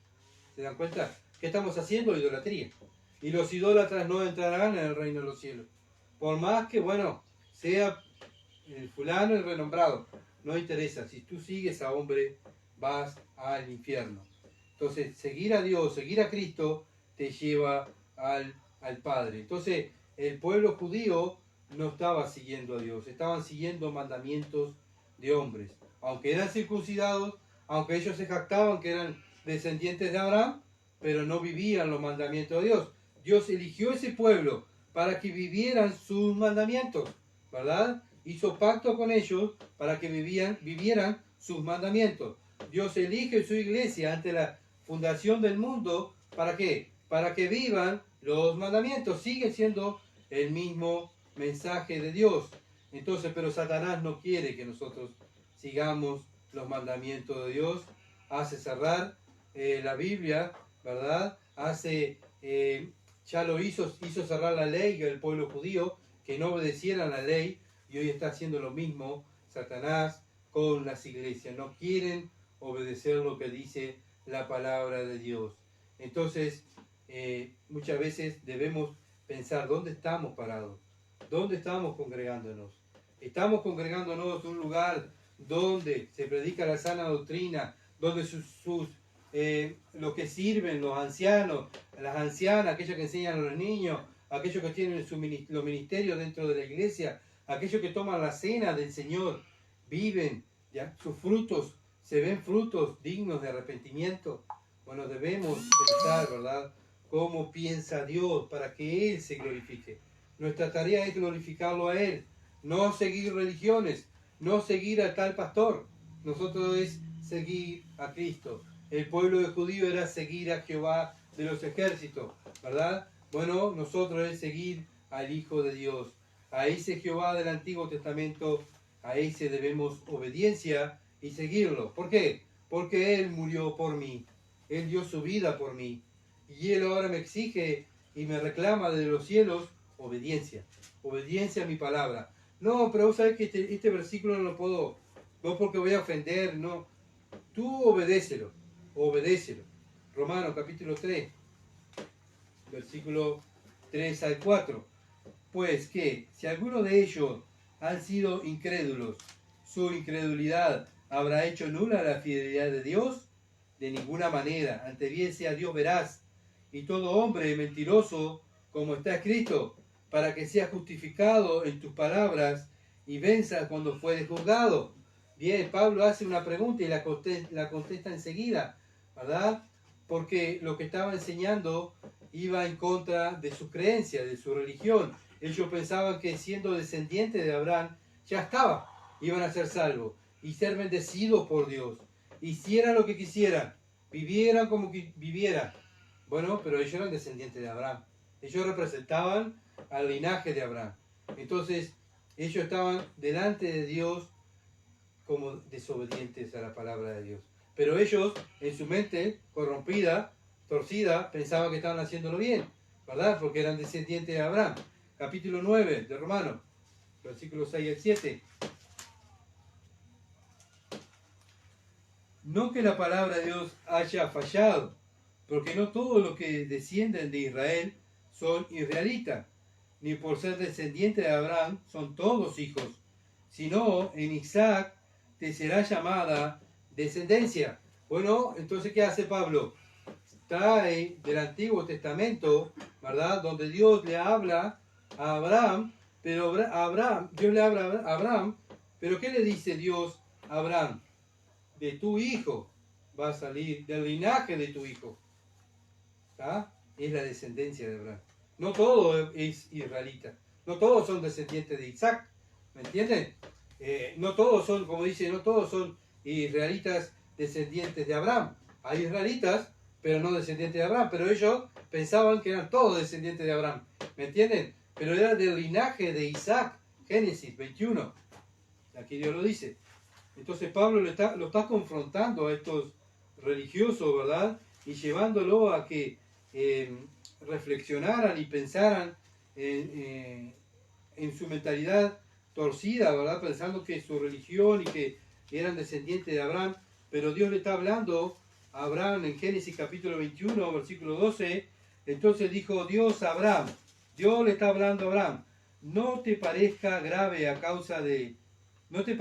¿Se dan cuenta? ¿Qué estamos haciendo? Idolatría. Y los idólatras no entrarán en el reino de los cielos. Por más que, bueno, sea el fulano el renombrado, no interesa. Si tú sigues a hombre, vas al infierno. Entonces, seguir a Dios, seguir a Cristo, te lleva al Padre. Entonces, el pueblo judío no estaba siguiendo a Dios, estaban siguiendo mandamientos de hombres. Aunque eran circuncidados, aunque ellos se jactaban que eran descendientes de Abraham, pero no vivían los mandamientos de Dios. Dios eligió ese pueblo para que vivieran sus mandamientos, ¿verdad? Hizo pacto con ellos para que vivieran sus mandamientos. Dios elige su iglesia ante la fundación del mundo, ¿para qué? Para que vivan los mandamientos. Sigue siendo el mismo mensaje de Dios. Entonces, pero Satanás no quiere que nosotros sigamos los mandamientos de Dios. Hace cerrar la Biblia, ¿verdad? Ya lo hizo cerrar la ley del pueblo judío, que no obedecieran la ley, y hoy está haciendo lo mismo Satanás con las iglesias. No quieren obedecer lo que dice la palabra de Dios. Entonces, muchas veces debemos pensar dónde estamos parados, dónde estamos congregándonos. Estamos congregándonos en un lugar donde se predica la sana doctrina, donde los que sirven, los ancianos, las ancianas, aquellos que enseñan a los niños, aquellos que tienen los ministerios dentro de la iglesia, aquellos que toman la cena del Señor, viven, ¿ya? Sus frutos, se ven frutos dignos de arrepentimiento. Bueno, debemos pensar, ¿verdad?, cómo piensa Dios para que Él se glorifique. Nuestra tarea es glorificarlo a Él, no seguir religiones, no seguir a tal pastor. Nosotros es seguir a Cristo. El pueblo de judío era seguir a Jehová de los ejércitos, ¿verdad? Bueno, nosotros es seguir al Hijo de Dios. A ese Jehová del Antiguo Testamento, a ese debemos obediencia y seguirlo. ¿Por qué? Porque Él murió por mí. Él dio su vida por mí. Y Él ahora me exige y me reclama desde los cielos obediencia. Obediencia a mi palabra. No, pero vos sabés que este versículo no lo puedo, no porque voy a ofender, no. Tú obedécelo. Romanos capítulo 3, versículo 3 al 4. Pues que si alguno de ellos han sido incrédulos, su incredulidad habrá hecho nula la fidelidad de Dios. De ninguna manera, ante bien sea Dios veraz, y todo hombre mentiroso, como está escrito, para que sea justificado en tus palabras y venza cuando fuere juzgado. Bien, Pablo hace una pregunta y la contesta enseguida, ¿verdad? Porque lo que estaba enseñando iba en contra de su creencia, de su religión. Ellos pensaban que siendo descendientes de Abraham, ya iban a ser salvos y ser bendecidos por Dios. Hicieran lo que quisieran, vivieran como que vivieran. Bueno, pero ellos eran descendientes de Abraham. Ellos representaban al linaje de Abraham. Entonces, ellos estaban delante de Dios como desobedientes a la palabra de Dios. Pero ellos, en su mente corrompida, torcida, pensaban que estaban haciéndolo bien, ¿verdad? Porque eran descendientes de Abraham. Capítulo 9 de Romanos, versículos 6 al 7. No que la palabra de Dios haya fallado, porque no todos los que descienden de Israel son israelitas, ni por ser descendientes de Abraham son todos hijos, sino en Isaac te será llamada descendencia. Bueno, entonces, ¿qué hace Pablo? Trae del Antiguo Testamento, ¿verdad? Donde Dios le habla a Abraham, pero Dios le habla a Abraham, pero ¿qué le dice Dios a Abraham? De tu hijo va a salir, del linaje de tu hijo. ¿Tá? Es la descendencia de Abraham. No todo es israelita, no todos son descendientes de Isaac, ¿me entienden? No todos son, como dice, no todos son israelitas descendientes de Abraham. Hay israelitas, pero no descendientes de Abraham, pero ellos pensaban que eran todos descendientes de Abraham, ¿me entienden? Pero era del linaje de Isaac, Génesis 21, aquí Dios lo dice. Entonces Pablo lo está confrontando a estos religiosos, ¿verdad? Y llevándolo a que reflexionaran y pensaran en su mentalidad torcida, ¿verdad? Pensando que su religión y que eran descendientes de Abraham, pero Dios le está hablando a Abraham en Génesis capítulo 21, versículo 12. Entonces dijo Dios a Abraham, Dios le está hablando a Abraham, no te parezca grave a causa de, no te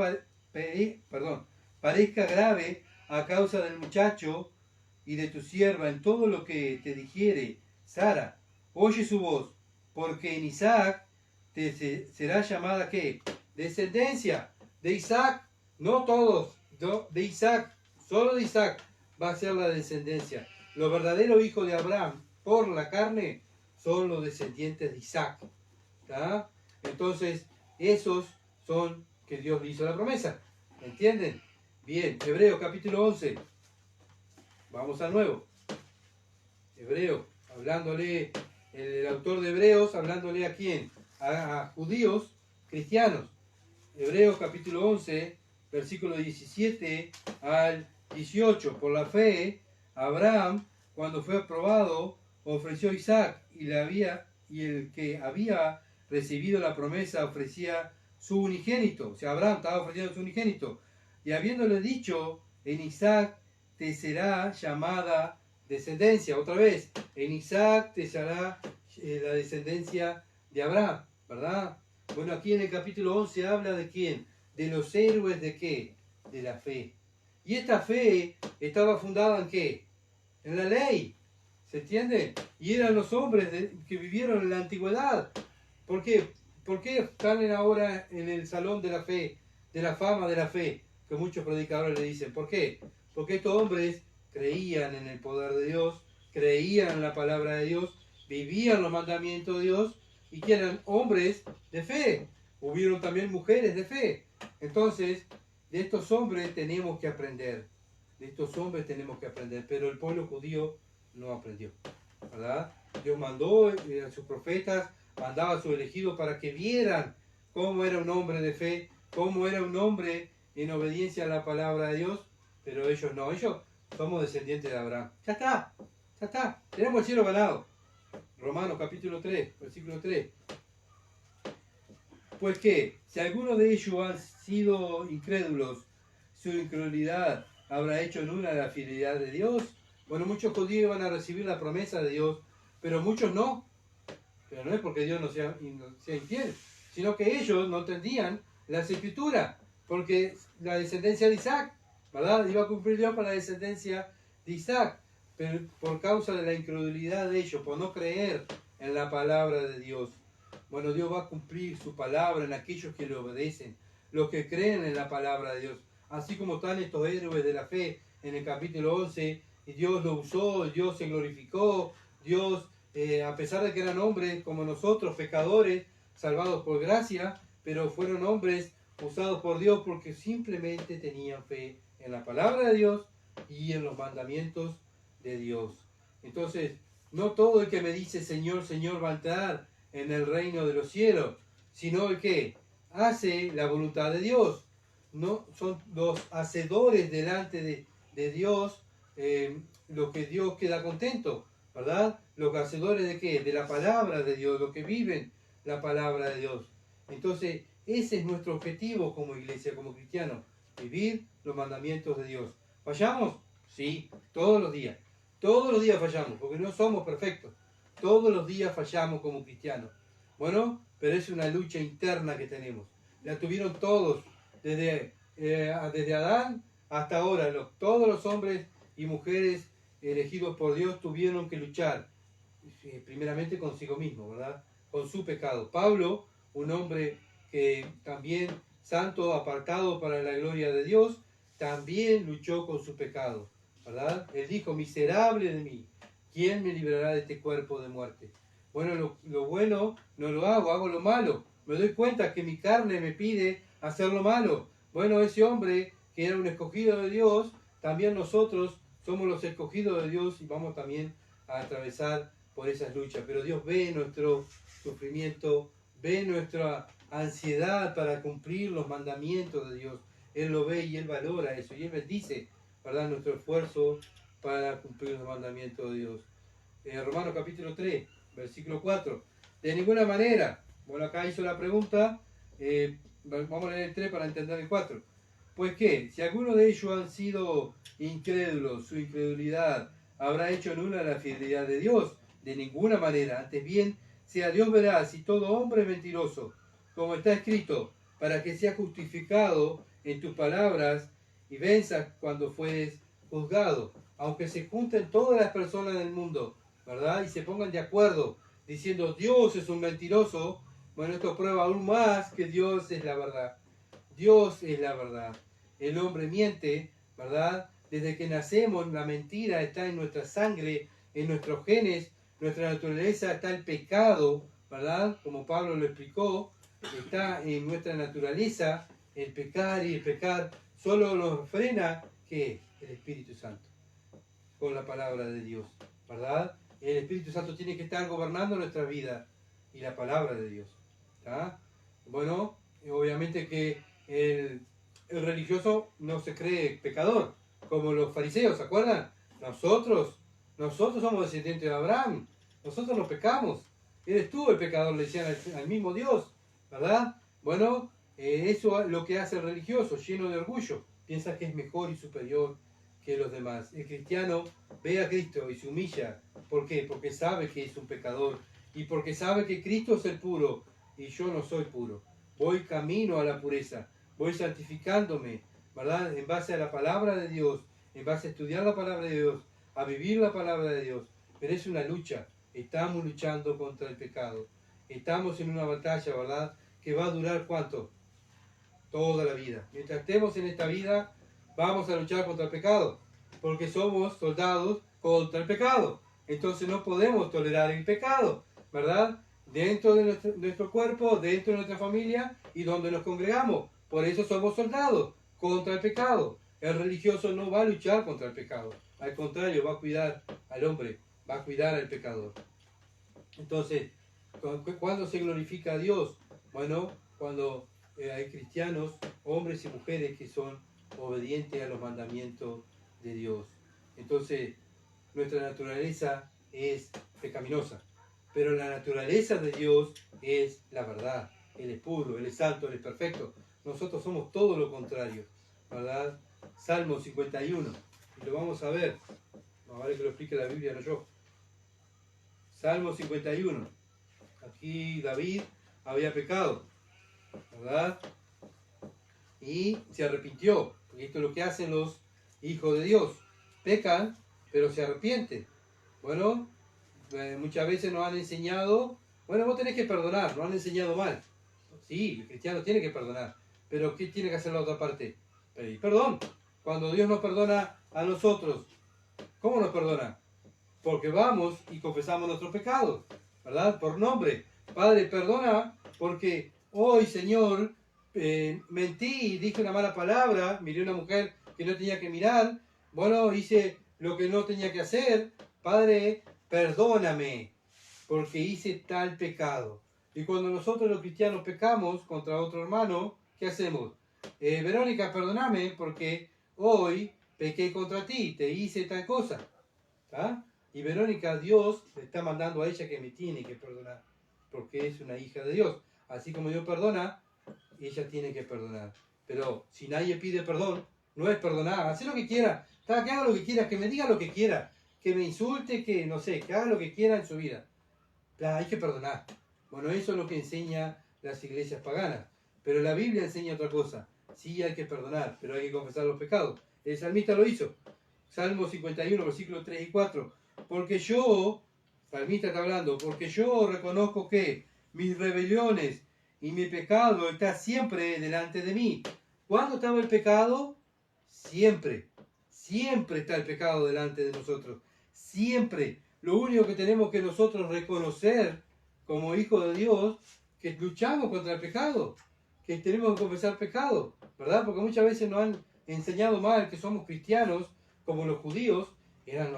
parezca grave a causa del muchacho y de tu sierva en todo lo que te dijere Sara, oye su voz, porque en Isaac será llamada ¿qué? Descendencia de Isaac, no todos, de Isaac, solo de Isaac va a ser la descendencia. Los verdaderos hijos de Abraham por la carne son los descendientes de Isaac. ¿Tá? Entonces, esos son que Dios le hizo la promesa. ¿Entienden? Bien, Hebreos capítulo 11. Vamos a nuevo. Hebreos, hablándole, el autor de Hebreos, hablándole a quién? A judíos cristianos. Hebreos capítulo 11, versículo 17 al 18. Por la fe, Abraham, cuando fue aprobado, ofreció a Isaac y el que había recibido la promesa ofrecía su unigénito. O sea, Abraham estaba ofreciendo su unigénito. Y habiéndole dicho, en Isaac te será llamada descendencia. Otra vez, en Isaac te será la descendencia de Abraham, ¿verdad? Bueno, aquí en el capítulo 11 habla de quién, de los héroes de qué, de la fe. Y esta fe estaba fundada en qué, en la ley, ¿se entiende? Y eran los hombres que vivieron en la antigüedad. ¿Por qué? ¿Por qué están ahora en el salón de la fe, de la fama de la fe, que muchos predicadores le dicen? ¿Por qué? Porque estos hombres creían en el poder de Dios, creían en la palabra de Dios, vivían los mandamientos de Dios y que eran hombres de fe. Hubieron también mujeres de fe. Entonces, de estos hombres tenemos que aprender. De estos hombres tenemos que aprender. Pero el pueblo judío no aprendió, ¿verdad? Dios mandó a sus profetas, mandaba a sus elegidos para que vieran cómo era un hombre de fe, cómo era un hombre en obediencia a la palabra de Dios, pero ellos no, ellos somos descendientes de Abraham. Ya está, tenemos el cielo ganado. Romanos capítulo 3, versículo 3. Pues que, si alguno de ellos han sido incrédulos, su incredulidad habrá hecho nula la fidelidad de Dios. Bueno, muchos judíos van a recibir la promesa de Dios, pero muchos no. Pero no es porque Dios no sea infiel, sino que ellos no entendían las escrituras, porque la descendencia de Isaac, ¿verdad? Iba a cumplir Dios para la descendencia de Isaac, pero por causa de la incredulidad de ellos, por no creer en la palabra de Dios. Bueno, Dios va a cumplir su palabra en aquellos que le obedecen, los que creen en la palabra de Dios. Así como están estos héroes de la fe en el capítulo 11, y Dios lo usó, Dios se glorificó, Dios, a pesar de que eran hombres como nosotros, pecadores, salvados por gracia, pero fueron hombres usados por Dios porque simplemente tenían fe en la palabra de Dios y en los mandamientos de Dios. Entonces, no todo el que me dice Señor, Señor va a entrar en el reino de los cielos, sino el que hace la voluntad de Dios. No son los hacedores delante de Dios, los que Dios queda contento, ¿verdad? Los hacedores de qué? De la palabra de Dios, los que viven la palabra de Dios. Entonces, ese es nuestro objetivo como iglesia, como cristianos, vivir los mandamientos de Dios. ¿Fallamos? Sí, todos los días. Todos los días fallamos, porque no somos perfectos. Todos los días fallamos como cristianos. Bueno, pero es una lucha interna que tenemos. La tuvieron todos, desde Adán hasta ahora. Todos los hombres y mujeres elegidos por Dios tuvieron que luchar, primeramente consigo mismo, ¿verdad? Con su pecado. Pablo, un hombre que también santo, apartado para la gloria de Dios, también luchó con su pecado, ¿verdad? Él dijo, miserable de mí, ¿quién me librará de este cuerpo de muerte? Bueno, lo bueno no lo hago lo malo. Me doy cuenta que mi carne me pide hacer lo malo. Bueno, ese hombre que era un escogido de Dios, también nosotros somos los escogidos de Dios y vamos también a atravesar por esas luchas. Pero Dios ve nuestro sufrimiento, ve nuestra ansiedad para cumplir los mandamientos de Dios. Él lo ve y Él valora eso. Y Él bendice, ¿verdad?, nuestro esfuerzo para cumplir los mandamientos de Dios. Romanos capítulo 3, versículo 4. De ninguna manera, bueno, acá hizo la pregunta, vamos a leer el 3 para entender el 4. Pues que, si alguno de ellos han sido incrédulos, su incredulidad habrá hecho nula la fidelidad de Dios. De ninguna manera, antes bien, sea Dios veraz y todo hombre mentiroso, como está escrito, para que seas justificado en tus palabras y venzas cuando fueres juzgado. Aunque se junten todas las personas del mundo, ¿verdad?, y se pongan de acuerdo diciendo Dios es un mentiroso, bueno, esto prueba aún más que Dios es la verdad. Dios es la verdad. El hombre miente, ¿verdad? Desde que nacemos, la mentira está en nuestra sangre, en nuestros genes, nuestra naturaleza está el pecado, ¿verdad? Como Pablo lo explicó, está en nuestra naturaleza el pecar, y el pecar solo nos frena, ¿qué? El Espíritu Santo, con la palabra de Dios, ¿verdad? El Espíritu Santo tiene que estar gobernando nuestra vida y la palabra de Dios, ¿está? Bueno, obviamente que el religioso no se cree pecador, como los fariseos, ¿se acuerdan? Nosotros somos descendientes de Abraham, nosotros no pecamos, eres tú el pecador, le decían al mismo Dios, ¿verdad? Bueno, eso es lo que hace el religioso, lleno de orgullo, piensa que es mejor y superior que los demás. El cristiano ve a Cristo y se humilla. ¿Por qué? Porque sabe que es un pecador y porque sabe que Cristo es el puro y yo no soy puro. Voy camino a la pureza, voy santificándome, ¿verdad? En base a la palabra de Dios, en base a estudiar la palabra de Dios, a vivir la palabra de Dios. Pero es una lucha, estamos luchando contra el pecado. Estamos en una batalla, ¿verdad?, que va a durar ¿cuánto? Toda la vida. Mientras estemos en esta vida, vamos a luchar contra el pecado, porque somos soldados contra el pecado. Entonces no podemos tolerar el pecado, ¿verdad? Dentro de nuestro cuerpo, dentro de nuestra familia y donde nos congregamos. Por eso somos soldados contra el pecado. El religioso no va a luchar contra el pecado. Al contrario, va a cuidar al hombre, va a cuidar al pecador. Entonces, ¿cuándo se glorifica a Dios? Bueno, cuando hay cristianos, hombres y mujeres que son obedientes a los mandamientos de Dios. Entonces, nuestra naturaleza es pecaminosa, pero la naturaleza de Dios es la verdad. Él es puro, Él es santo, Él es perfecto. Nosotros somos todo lo contrario, ¿verdad? Salmo 51, y lo vamos a ver. A ver que lo explique la Biblia, no yo. Salmo 51. Aquí David había pecado, ¿verdad? Y se arrepintió, porque esto es lo que hacen los hijos de Dios. Pecan, pero se arrepienten. Bueno, muchas veces nos han enseñado, bueno, vos tenés que perdonar, nos han enseñado mal. Sí, el cristiano tiene que perdonar, pero ¿qué tiene que hacer la otra parte? Pedir perdón. Cuando Dios nos perdona a nosotros, ¿cómo nos perdona? Porque vamos y confesamos nuestros pecados, ¿verdad? Por nombre. Padre, perdona porque hoy, Señor, mentí, dije una mala palabra, miré a una mujer que no tenía que mirar, bueno, hice lo que no tenía que hacer. Padre, perdóname porque hice tal pecado. Y cuando nosotros los cristianos pecamos contra otro hermano, ¿qué hacemos? Verónica, perdóname porque hoy pequé contra ti, te hice tal cosa. ¿Ah? Y Verónica, Dios le está mandando a ella que me tiene que perdonar, porque es una hija de Dios. Así como Dios perdona, ella tiene que perdonar. Pero si nadie pide perdón, no es perdonar. Haz lo que quiera, que haga lo que quiera, que me diga lo que quiera, que me insulte, que no sé, que haga lo que quiera en su vida. Hay que perdonar. Bueno, eso es lo que enseña las iglesias paganas. Pero la Biblia enseña otra cosa. Sí hay que perdonar, pero hay que confesar los pecados. El salmista lo hizo. Salmo 51, versículos 3 y 4. Porque yo, salmista está hablando, porque yo reconozco que mis rebeliones y mi pecado está siempre delante de mí. ¿Cuándo estaba el pecado? Siempre. Siempre está el pecado delante de nosotros. Siempre. Lo único que tenemos que nosotros reconocer como hijos de Dios, que luchamos contra el pecado, que tenemos que confesar pecado, ¿verdad? Porque muchas veces nos han enseñado mal que somos cristianos, como los judíos, eran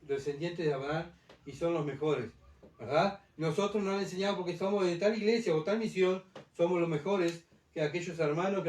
descendientes de Abraham y son los mejores, ¿verdad? Nosotros nos han enseñado porque somos de tal iglesia o tal misión, somos los mejores que aquellos hermanos,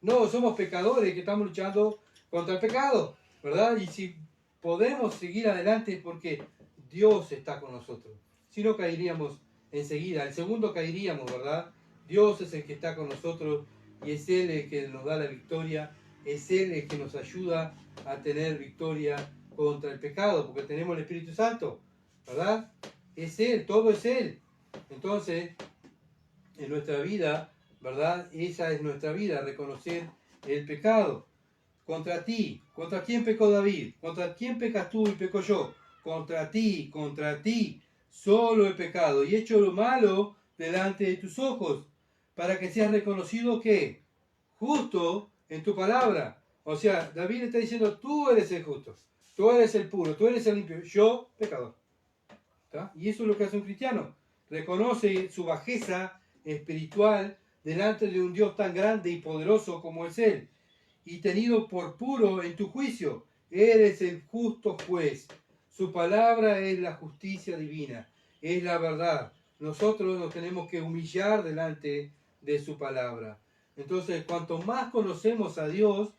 No, somos pecadores que estamos luchando contra el pecado, ¿verdad? Y si podemos seguir adelante es porque Dios está con nosotros. Si no, caeríamos enseguida. El segundo caeríamos, ¿verdad? Dios es el que está con nosotros y es Él el que nos da la victoria. Es Él el que nos ayuda a tener victoria contra el pecado, porque tenemos el Espíritu Santo, ¿verdad? Es Él, todo es Él. Entonces, en nuestra vida, ¿verdad? Esa es nuestra vida, reconocer el pecado. Contra ti, ¿contra quién pecó David? ¿Contra quién pecas tú y peco yo? Contra ti, solo he pecado y he hecho lo malo delante de tus ojos, para que seas reconocido que justo en tu palabra. O sea, David está diciendo, tú eres el justo, tú eres el puro, tú eres el limpio, yo pecador. ¿Está? Y eso es lo que hace un cristiano. Reconoce su bajeza espiritual delante de un Dios tan grande y poderoso como es Él. Y tenido por puro en tu juicio, eres el justo juez. Su palabra es la justicia divina, es la verdad. Nosotros nos tenemos que humillar delante de su palabra. Entonces, cuanto más conocemos a Dios,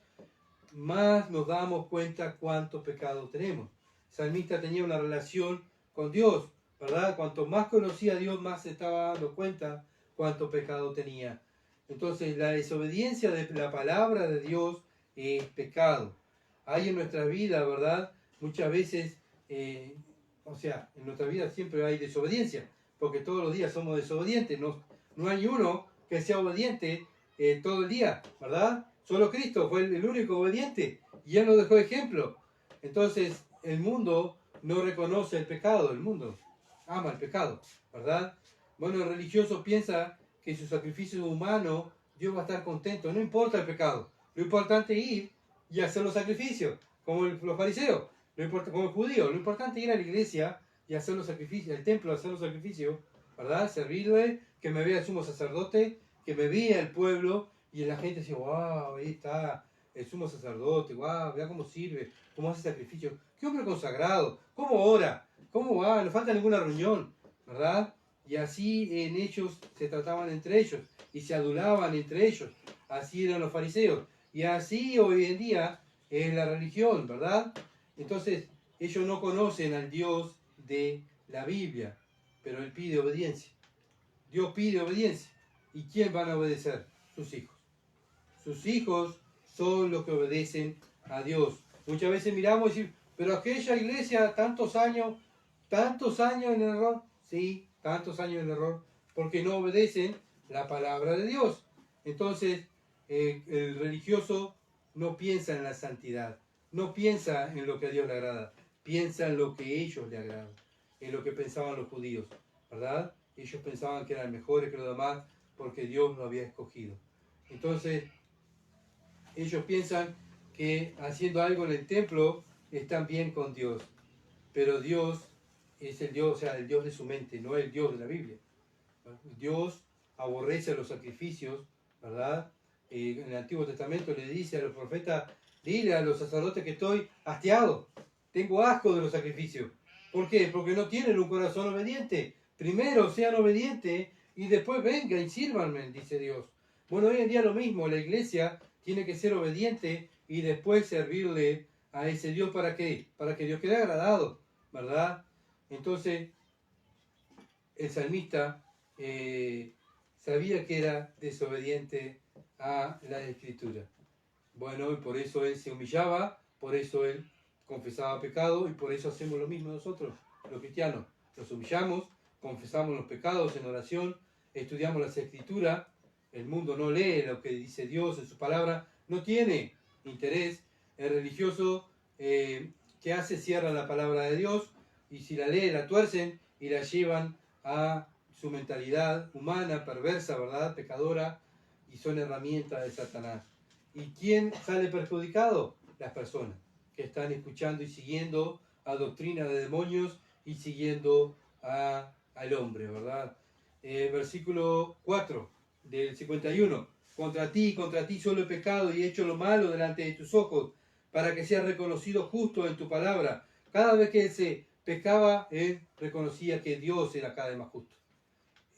más nos damos cuenta cuánto pecado tenemos. El salmista tenía una relación con Dios, ¿verdad? Cuanto más conocía a Dios, más se estaba dando cuenta cuánto pecado tenía. Entonces, la desobediencia de la palabra de Dios es pecado. Hay en nuestra vida, ¿verdad? Muchas veces, en nuestra vida siempre hay desobediencia, porque todos los días somos desobedientes. No hay uno que sea obediente todo el día, ¿verdad? Solo Cristo fue el único obediente y Él nos dejó ejemplo. Entonces, el mundo no reconoce el pecado, el mundo ama el pecado, ¿verdad? Bueno, el religioso piensa que su sacrificio humano, Dios va a estar contento. No importa el pecado. Lo importante es ir y hacer los sacrificios, como los fariseos, no importa, como el judío. Lo importante es ir a la iglesia y hacer los sacrificios, al templo, hacer los sacrificios, ¿verdad? Servirle, que me vea el sumo sacerdote, que me vea el pueblo, y la gente dice, wow, ahí está el sumo sacerdote, wow, vea cómo sirve, cómo hace sacrificio. Qué hombre consagrado, cómo ora, cómo va, no falta ninguna reunión, ¿verdad? Y así en ellos se trataban entre ellos y se adulaban entre ellos. Así eran los fariseos. Y así hoy en día es la religión, ¿verdad? Entonces, ellos no conocen al Dios de la Biblia, pero Él pide obediencia. Dios pide obediencia. ¿Y quién van a obedecer? Sus hijos. Sus hijos son los que obedecen a Dios. Muchas veces miramos y decimos, pero aquella iglesia, tantos años en error. Sí, tantos años en error, porque no obedecen la palabra de Dios. Entonces, el religioso no piensa en la santidad, no piensa en lo que a Dios le agrada, piensa en lo que a ellos le agrada, en lo que pensaban los judíos, ¿verdad? Ellos pensaban que eran mejores que los demás porque Dios lo había escogido. Entonces, ellos piensan que haciendo algo en el templo están bien con Dios, pero Dios es el Dios, o sea, el Dios de su mente, no el Dios de la Biblia. Dios aborrece los sacrificios, ¿verdad? En el Antiguo Testamento le dice a los profetas, dile a los sacerdotes que estoy hastiado, tengo asco de los sacrificios. ¿Por qué? Porque no tienen un corazón obediente. Primero sean obedientes y después vengan y sírvanme, dice Dios. Bueno, hoy en día lo mismo, la iglesia tiene que ser obediente y después servirle a ese Dios. ¿Para qué? Para que Dios quede agradado, ¿verdad? Entonces, el salmista sabía que era desobediente a la Escritura. Bueno, y por eso él se humillaba, por eso él confesaba pecado y por eso hacemos lo mismo nosotros, los cristianos. Nos humillamos, confesamos los pecados en oración, estudiamos las Escrituras. El mundo no lee lo que dice Dios en su palabra, no tiene interés. El religioso ¿qué hace? Cierra la palabra de Dios y si la leen, la tuercen y la llevan a su mentalidad humana, perversa, ¿verdad? Pecadora, y son herramientas de Satanás. ¿Y quién sale perjudicado? Las personas que están escuchando y siguiendo a doctrina de demonios y siguiendo al hombre, ¿verdad? Versículo 4 del 51. Contra ti solo he pecado y he hecho lo malo delante de tus ojos, para que seas reconocido justo en tu palabra. Cada vez que él se pecaba, él reconocía que Dios era cada vez más justo.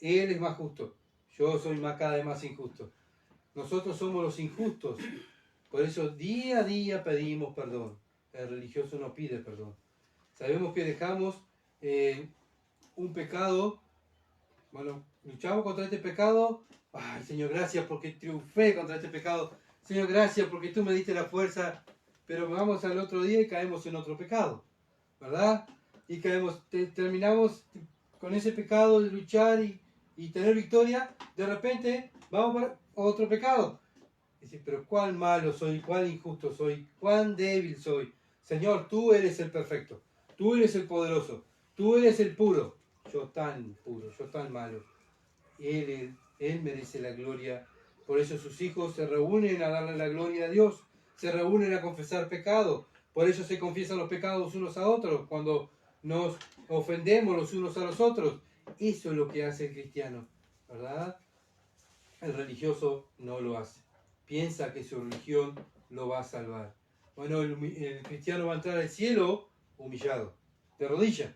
Él es más justo. Yo soy cada vez más injusto. Nosotros somos los injustos. Por eso día a día pedimos perdón. El religioso no pide perdón. Sabemos que dejamos un pecado. Bueno, luchamos contra este pecado. Ay, Señor, gracias porque triunfé contra este pecado. Señor, gracias porque tú me diste la fuerza. Pero vamos al otro día y caemos en otro pecado, ¿verdad? Y terminamos con ese pecado de luchar y tener victoria. De repente vamos para otro pecado. Y dice, pero cuán malo soy, cuán injusto soy, cuán débil soy. Señor, tú eres el perfecto, tú eres el poderoso, tú eres el puro. Yo tan puro, yo tan malo. Él merece la gloria. Por eso sus hijos se reúnen a darle la gloria a Dios, se reúnen a confesar pecado. Por eso se confiesan los pecados unos a otros, cuando nos ofendemos los unos a los otros. Eso es lo que hace el cristiano, ¿verdad? El religioso no lo hace. Piensa que su religión lo va a salvar. Bueno, el cristiano va a entrar al cielo humillado, de rodillas,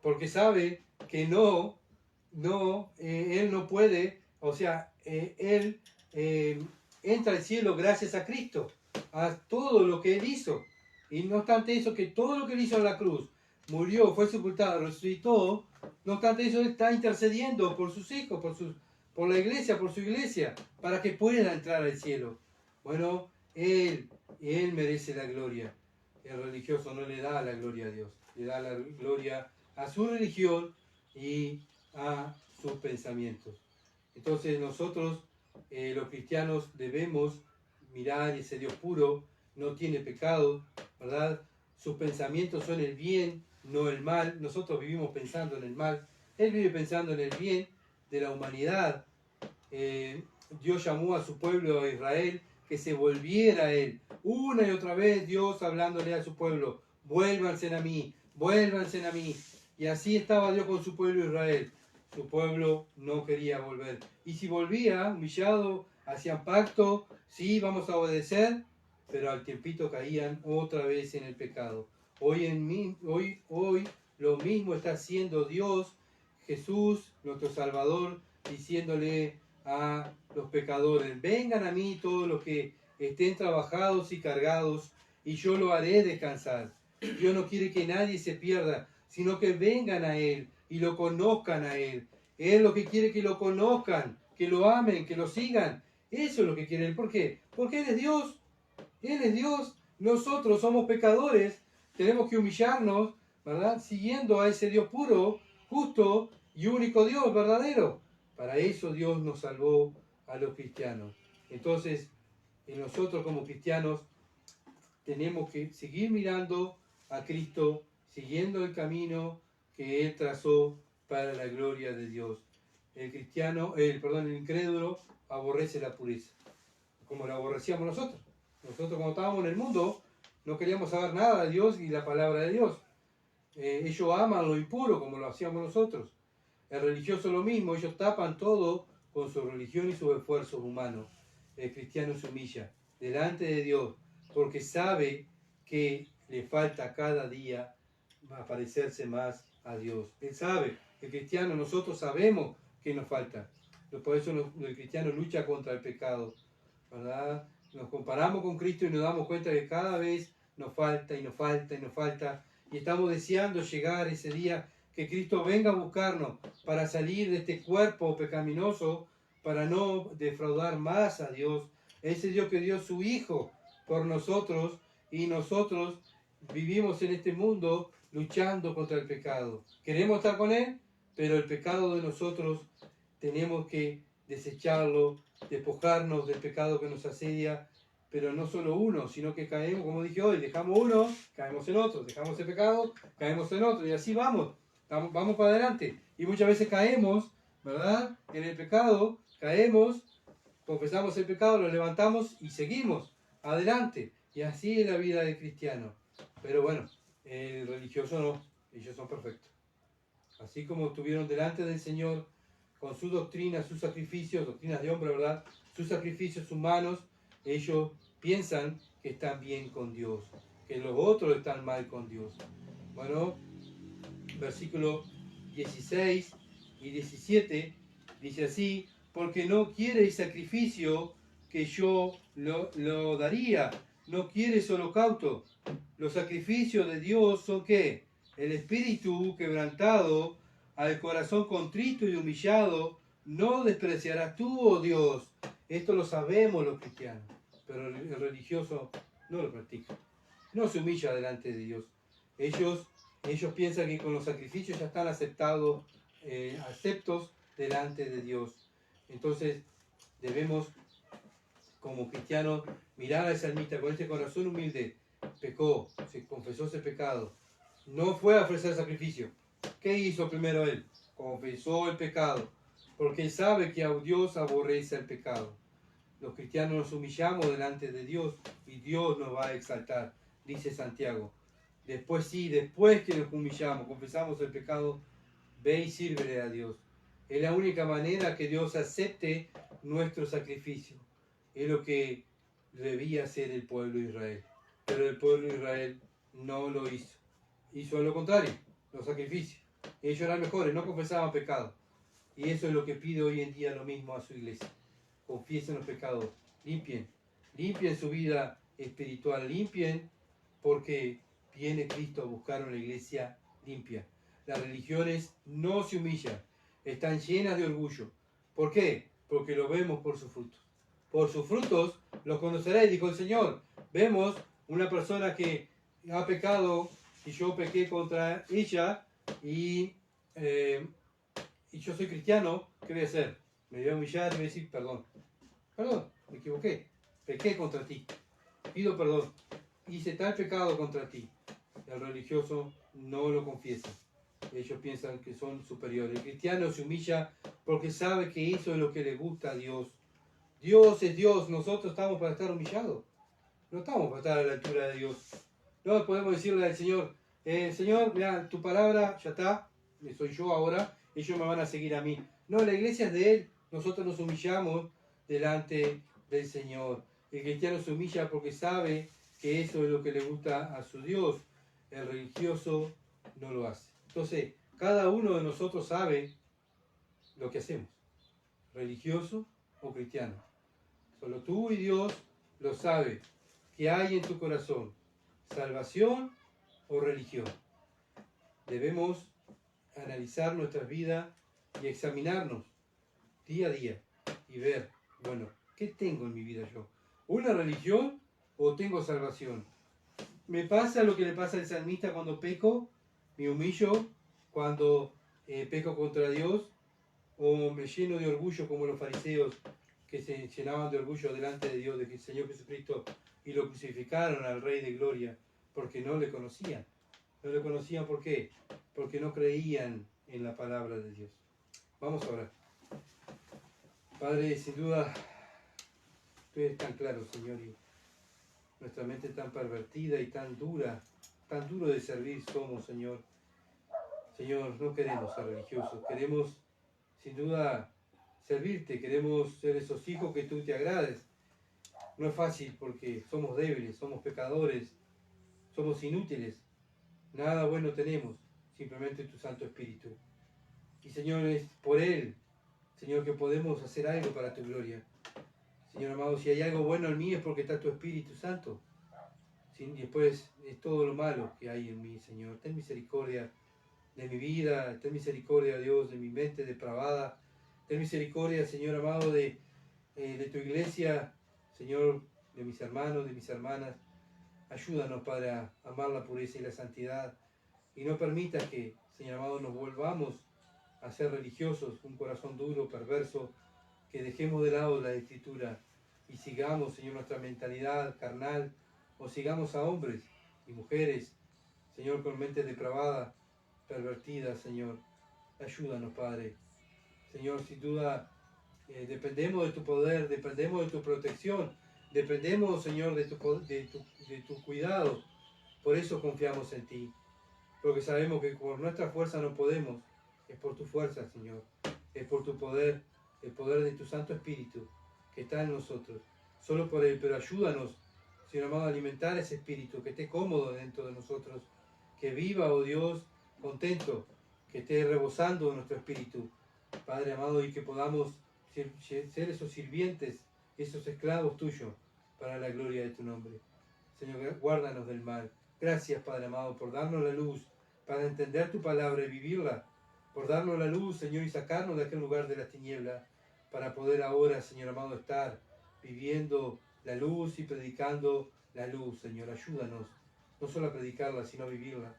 porque sabe que él no puede, o sea, él entra al cielo gracias a Cristo, a todo lo que él hizo. Y no obstante eso, que todo lo que él hizo en la cruz, murió, fue sepultado, resucitó, no obstante eso, él está intercediendo por sus hijos, por la iglesia, por su iglesia, para que pueda entrar al cielo. Bueno, él merece la gloria. El religioso no le da la gloria a Dios, le da la gloria a su religión y a sus pensamientos. Entonces nosotros, los cristianos, debemos mirar ese Dios puro, no tiene pecado, ¿verdad? Sus pensamientos son el bien, no el mal. Nosotros vivimos pensando en el mal. Él vive pensando en el bien de la humanidad. Dios llamó a su pueblo, a Israel, que se volviera a Él. Una y otra vez Dios hablándole a su pueblo, vuélvanse a mí, vuélvanse a mí. Y así estaba Dios con su pueblo Israel. Su pueblo no quería volver. Y si volvía, humillado, hacían pacto, sí, vamos a obedecer, pero al tiempito caían otra vez en el pecado. Hoy lo mismo está haciendo Dios, Jesús, nuestro Salvador, diciéndole a los pecadores, vengan a mí todos los que estén trabajados y cargados, y yo lo haré descansar. Dios no quiere que nadie se pierda, sino que vengan a Él y lo conozcan a Él. Él lo que quiere que lo conozcan, que lo amen, que lo sigan. Eso es lo que quiere Él. ¿Por qué? Porque Él es Dios. Él es Dios. Nosotros somos pecadores. Tenemos que humillarnos, ¿verdad? Siguiendo a ese Dios puro, justo y único Dios verdadero. Para eso Dios nos salvó a los cristianos. Entonces, nosotros como cristianos tenemos que seguir mirando a Cristo, siguiendo el camino que Él trazó para la gloria de Dios. El incrédulo aborrece la pureza, como la aborrecíamos nosotros. Nosotros cuando estábamos en el mundo no queríamos saber nada de Dios y la palabra de Dios. Ellos aman lo impuro como lo hacíamos nosotros. El religioso lo mismo, ellos tapan todo con su religión y sus esfuerzos humanos. El cristiano se humilla delante de Dios porque sabe que le falta cada día parecerse más a Dios. Él sabe, el cristiano, nosotros sabemos que nos falta. Por eso el cristiano lucha contra el pecado, ¿verdad? Nos comparamos con Cristo y nos damos cuenta que cada vez nos falta y nos falta y nos falta. Y estamos deseando llegar ese día que Cristo venga a buscarnos para salir de este cuerpo pecaminoso, para no defraudar más a Dios. Ese Dios que dio su Hijo por nosotros y nosotros vivimos en este mundo luchando contra el pecado. Queremos estar con Él, pero el pecado de nosotros tenemos que desecharlo, despojarnos del pecado que nos asedia pero no solo uno, sino que caemos, como dije hoy, dejamos uno, caemos en otro, dejamos el pecado, caemos en otro, y así vamos para adelante. Y muchas veces caemos, ¿verdad? En el pecado, caemos, confesamos el pecado, lo levantamos y seguimos adelante. Y así es la vida del cristiano. Pero bueno, el religioso no, ellos son perfectos. Así como estuvieron delante del Señor con su doctrina, sus sacrificios, doctrinas de hombre, ¿verdad? Sus sacrificios humanos, ellos piensan que están bien con Dios, que los otros están mal con Dios. Bueno, versículo 16 y 17 dice así: porque no quieres sacrificio que yo lo daría, no quieres holocausto. Los sacrificios de Dios son ¿qué? El espíritu quebrantado, al corazón contrito y humillado, no despreciarás tú, oh Dios. Esto lo sabemos los cristianos, pero el religioso no lo practica. No se humilla delante de Dios. Ellos piensan que con los sacrificios ya están aceptos delante de Dios. Entonces debemos, como cristianos, mirar al salmista con este corazón humilde. Pecó, se confesó ese pecado, no fue a ofrecer sacrificio. ¿Qué hizo primero él? Confesó el pecado, porque él sabe que a Dios aborrece el pecado. Los cristianos nos humillamos delante de Dios y Dios nos va a exaltar, dice Santiago. Después sí, después que nos humillamos, confesamos el pecado, ve y sírvele a Dios. Es la única manera que Dios acepte nuestro sacrificio. Es lo que debía hacer el pueblo de Israel. Pero el pueblo de Israel no lo hizo. Hizo lo contrario, los sacrificios. Ellos eran mejores, no confesaban pecado. Y eso es lo que pide hoy en día lo mismo a su iglesia. Confiesen los pecados, limpien su vida espiritual, limpien, porque viene Cristo a buscar una iglesia limpia. Las religiones no se humillan, están llenas de orgullo. ¿Por qué? Porque lo vemos por sus frutos. Por sus frutos los conoceréis, dijo el Señor. Vemos una persona que ha pecado y yo pequé contra ella y yo soy cristiano, ¿qué voy a hacer? Me voy a humillar y voy a decir perdón. Perdón, me equivoqué, pequé contra ti, pido perdón, hice tal pecado contra ti. El religioso no lo confiesa. Ellos piensan que son superiores. El cristiano se humilla porque sabe que eso es lo que le gusta a Dios. Dios es Dios, nosotros estamos para estar humillados. No estamos para estar a la altura de Dios. No podemos decirle al Señor, Señor, mira, tu palabra ya está, soy yo ahora, ellos me van a seguir a mí. No, la iglesia es de Él, nosotros nos humillamos delante del Señor. El cristiano se humilla porque sabe que eso es lo que le gusta a su Dios. El religioso no lo hace. Entonces, cada uno de nosotros sabe lo que hacemos, religioso o cristiano. Solo tú y Dios lo sabe. ¿Qué hay en tu corazón? ¿Salvación o religión? Debemos analizar nuestras vidas y examinarnos día a día y ver, bueno, ¿qué tengo en mi vida yo? ¿Una religión o tengo salvación? ¿Me pasa lo que le pasa al salmista cuando peco? ¿Me humillo cuando peco contra Dios? ¿O me lleno de orgullo como los fariseos que se llenaban de orgullo delante de Dios, del Señor Jesucristo, y lo crucificaron al Rey de Gloria porque no le conocían? No le conocían, ¿por qué? Porque no creían en la palabra de Dios. Vamos a orar. Padre, sin duda, tú eres tan claro, Señor, y nuestra mente tan pervertida y tan dura, tan duro de servir somos, Señor. Señor, no queremos ser religiosos, queremos, sin duda, servirte, queremos ser esos hijos que tú te agrades. No es fácil porque somos débiles, somos pecadores, somos inútiles. Nada bueno tenemos, simplemente tu Santo Espíritu. Y Señor, es por Él, Señor, que podemos hacer algo para tu gloria. Señor amado, si hay algo bueno en mí es porque está tu Espíritu Santo. Y después es todo lo malo que hay en mí, Señor. Ten misericordia de mi vida, ten misericordia, Dios, de mi mente depravada. Ten misericordia, Señor amado, de tu iglesia, Señor, de mis hermanos, de mis hermanas. Ayúdanos, Padre, a amar la pureza y la santidad. Y no permitas que, Señor amado, nos volvamos a ser religiosos, un corazón duro, perverso, que dejemos de lado la Escritura y sigamos, Señor, nuestra mentalidad carnal, o sigamos a hombres y mujeres, Señor, con mentes depravadas, pervertidas, Señor. Ayúdanos, Padre. Señor, sin duda, dependemos de tu poder, dependemos de tu protección, dependemos, Señor, de tu cuidado. Por eso confiamos en ti, porque sabemos que por nuestra fuerza no podemos, es por tu fuerza, Señor, es por tu poder, el poder de tu Santo Espíritu que está en nosotros, solo por Él. Pero ayúdanos, Señor amado, a alimentar ese Espíritu, que esté cómodo dentro de nosotros, que viva, oh Dios, contento, que esté rebosando nuestro Espíritu, Padre amado, y que podamos ser esos sirvientes, esos esclavos tuyos, para la gloria de tu nombre. Señor, guárdanos del mal. Gracias, Padre amado, por darnos la luz, para entender tu palabra y vivirla, por darnos la luz, Señor, y sacarnos de aquel lugar de las tinieblas, para poder ahora, Señor amado, estar viviendo la luz y predicando la luz, Señor. Ayúdanos, no solo a predicarla, sino a vivirla,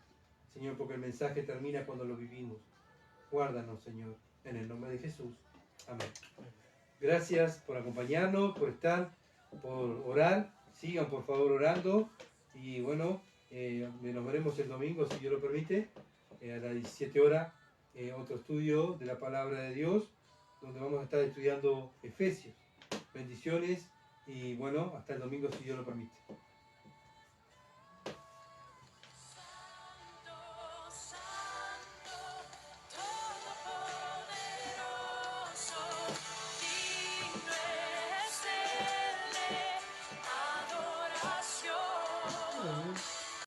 Señor, porque el mensaje termina cuando lo vivimos. Guárdanos, Señor, en el nombre de Jesús. Amén. Gracias por acompañarnos, por estar, por orar. Sigan, por favor, orando. Y bueno, nos veremos el domingo, si Dios lo permite, a las 17 horas, otro estudio de la palabra de Dios, donde vamos a estar estudiando Efesios. Bendiciones y bueno, hasta el domingo, si Dios lo permite.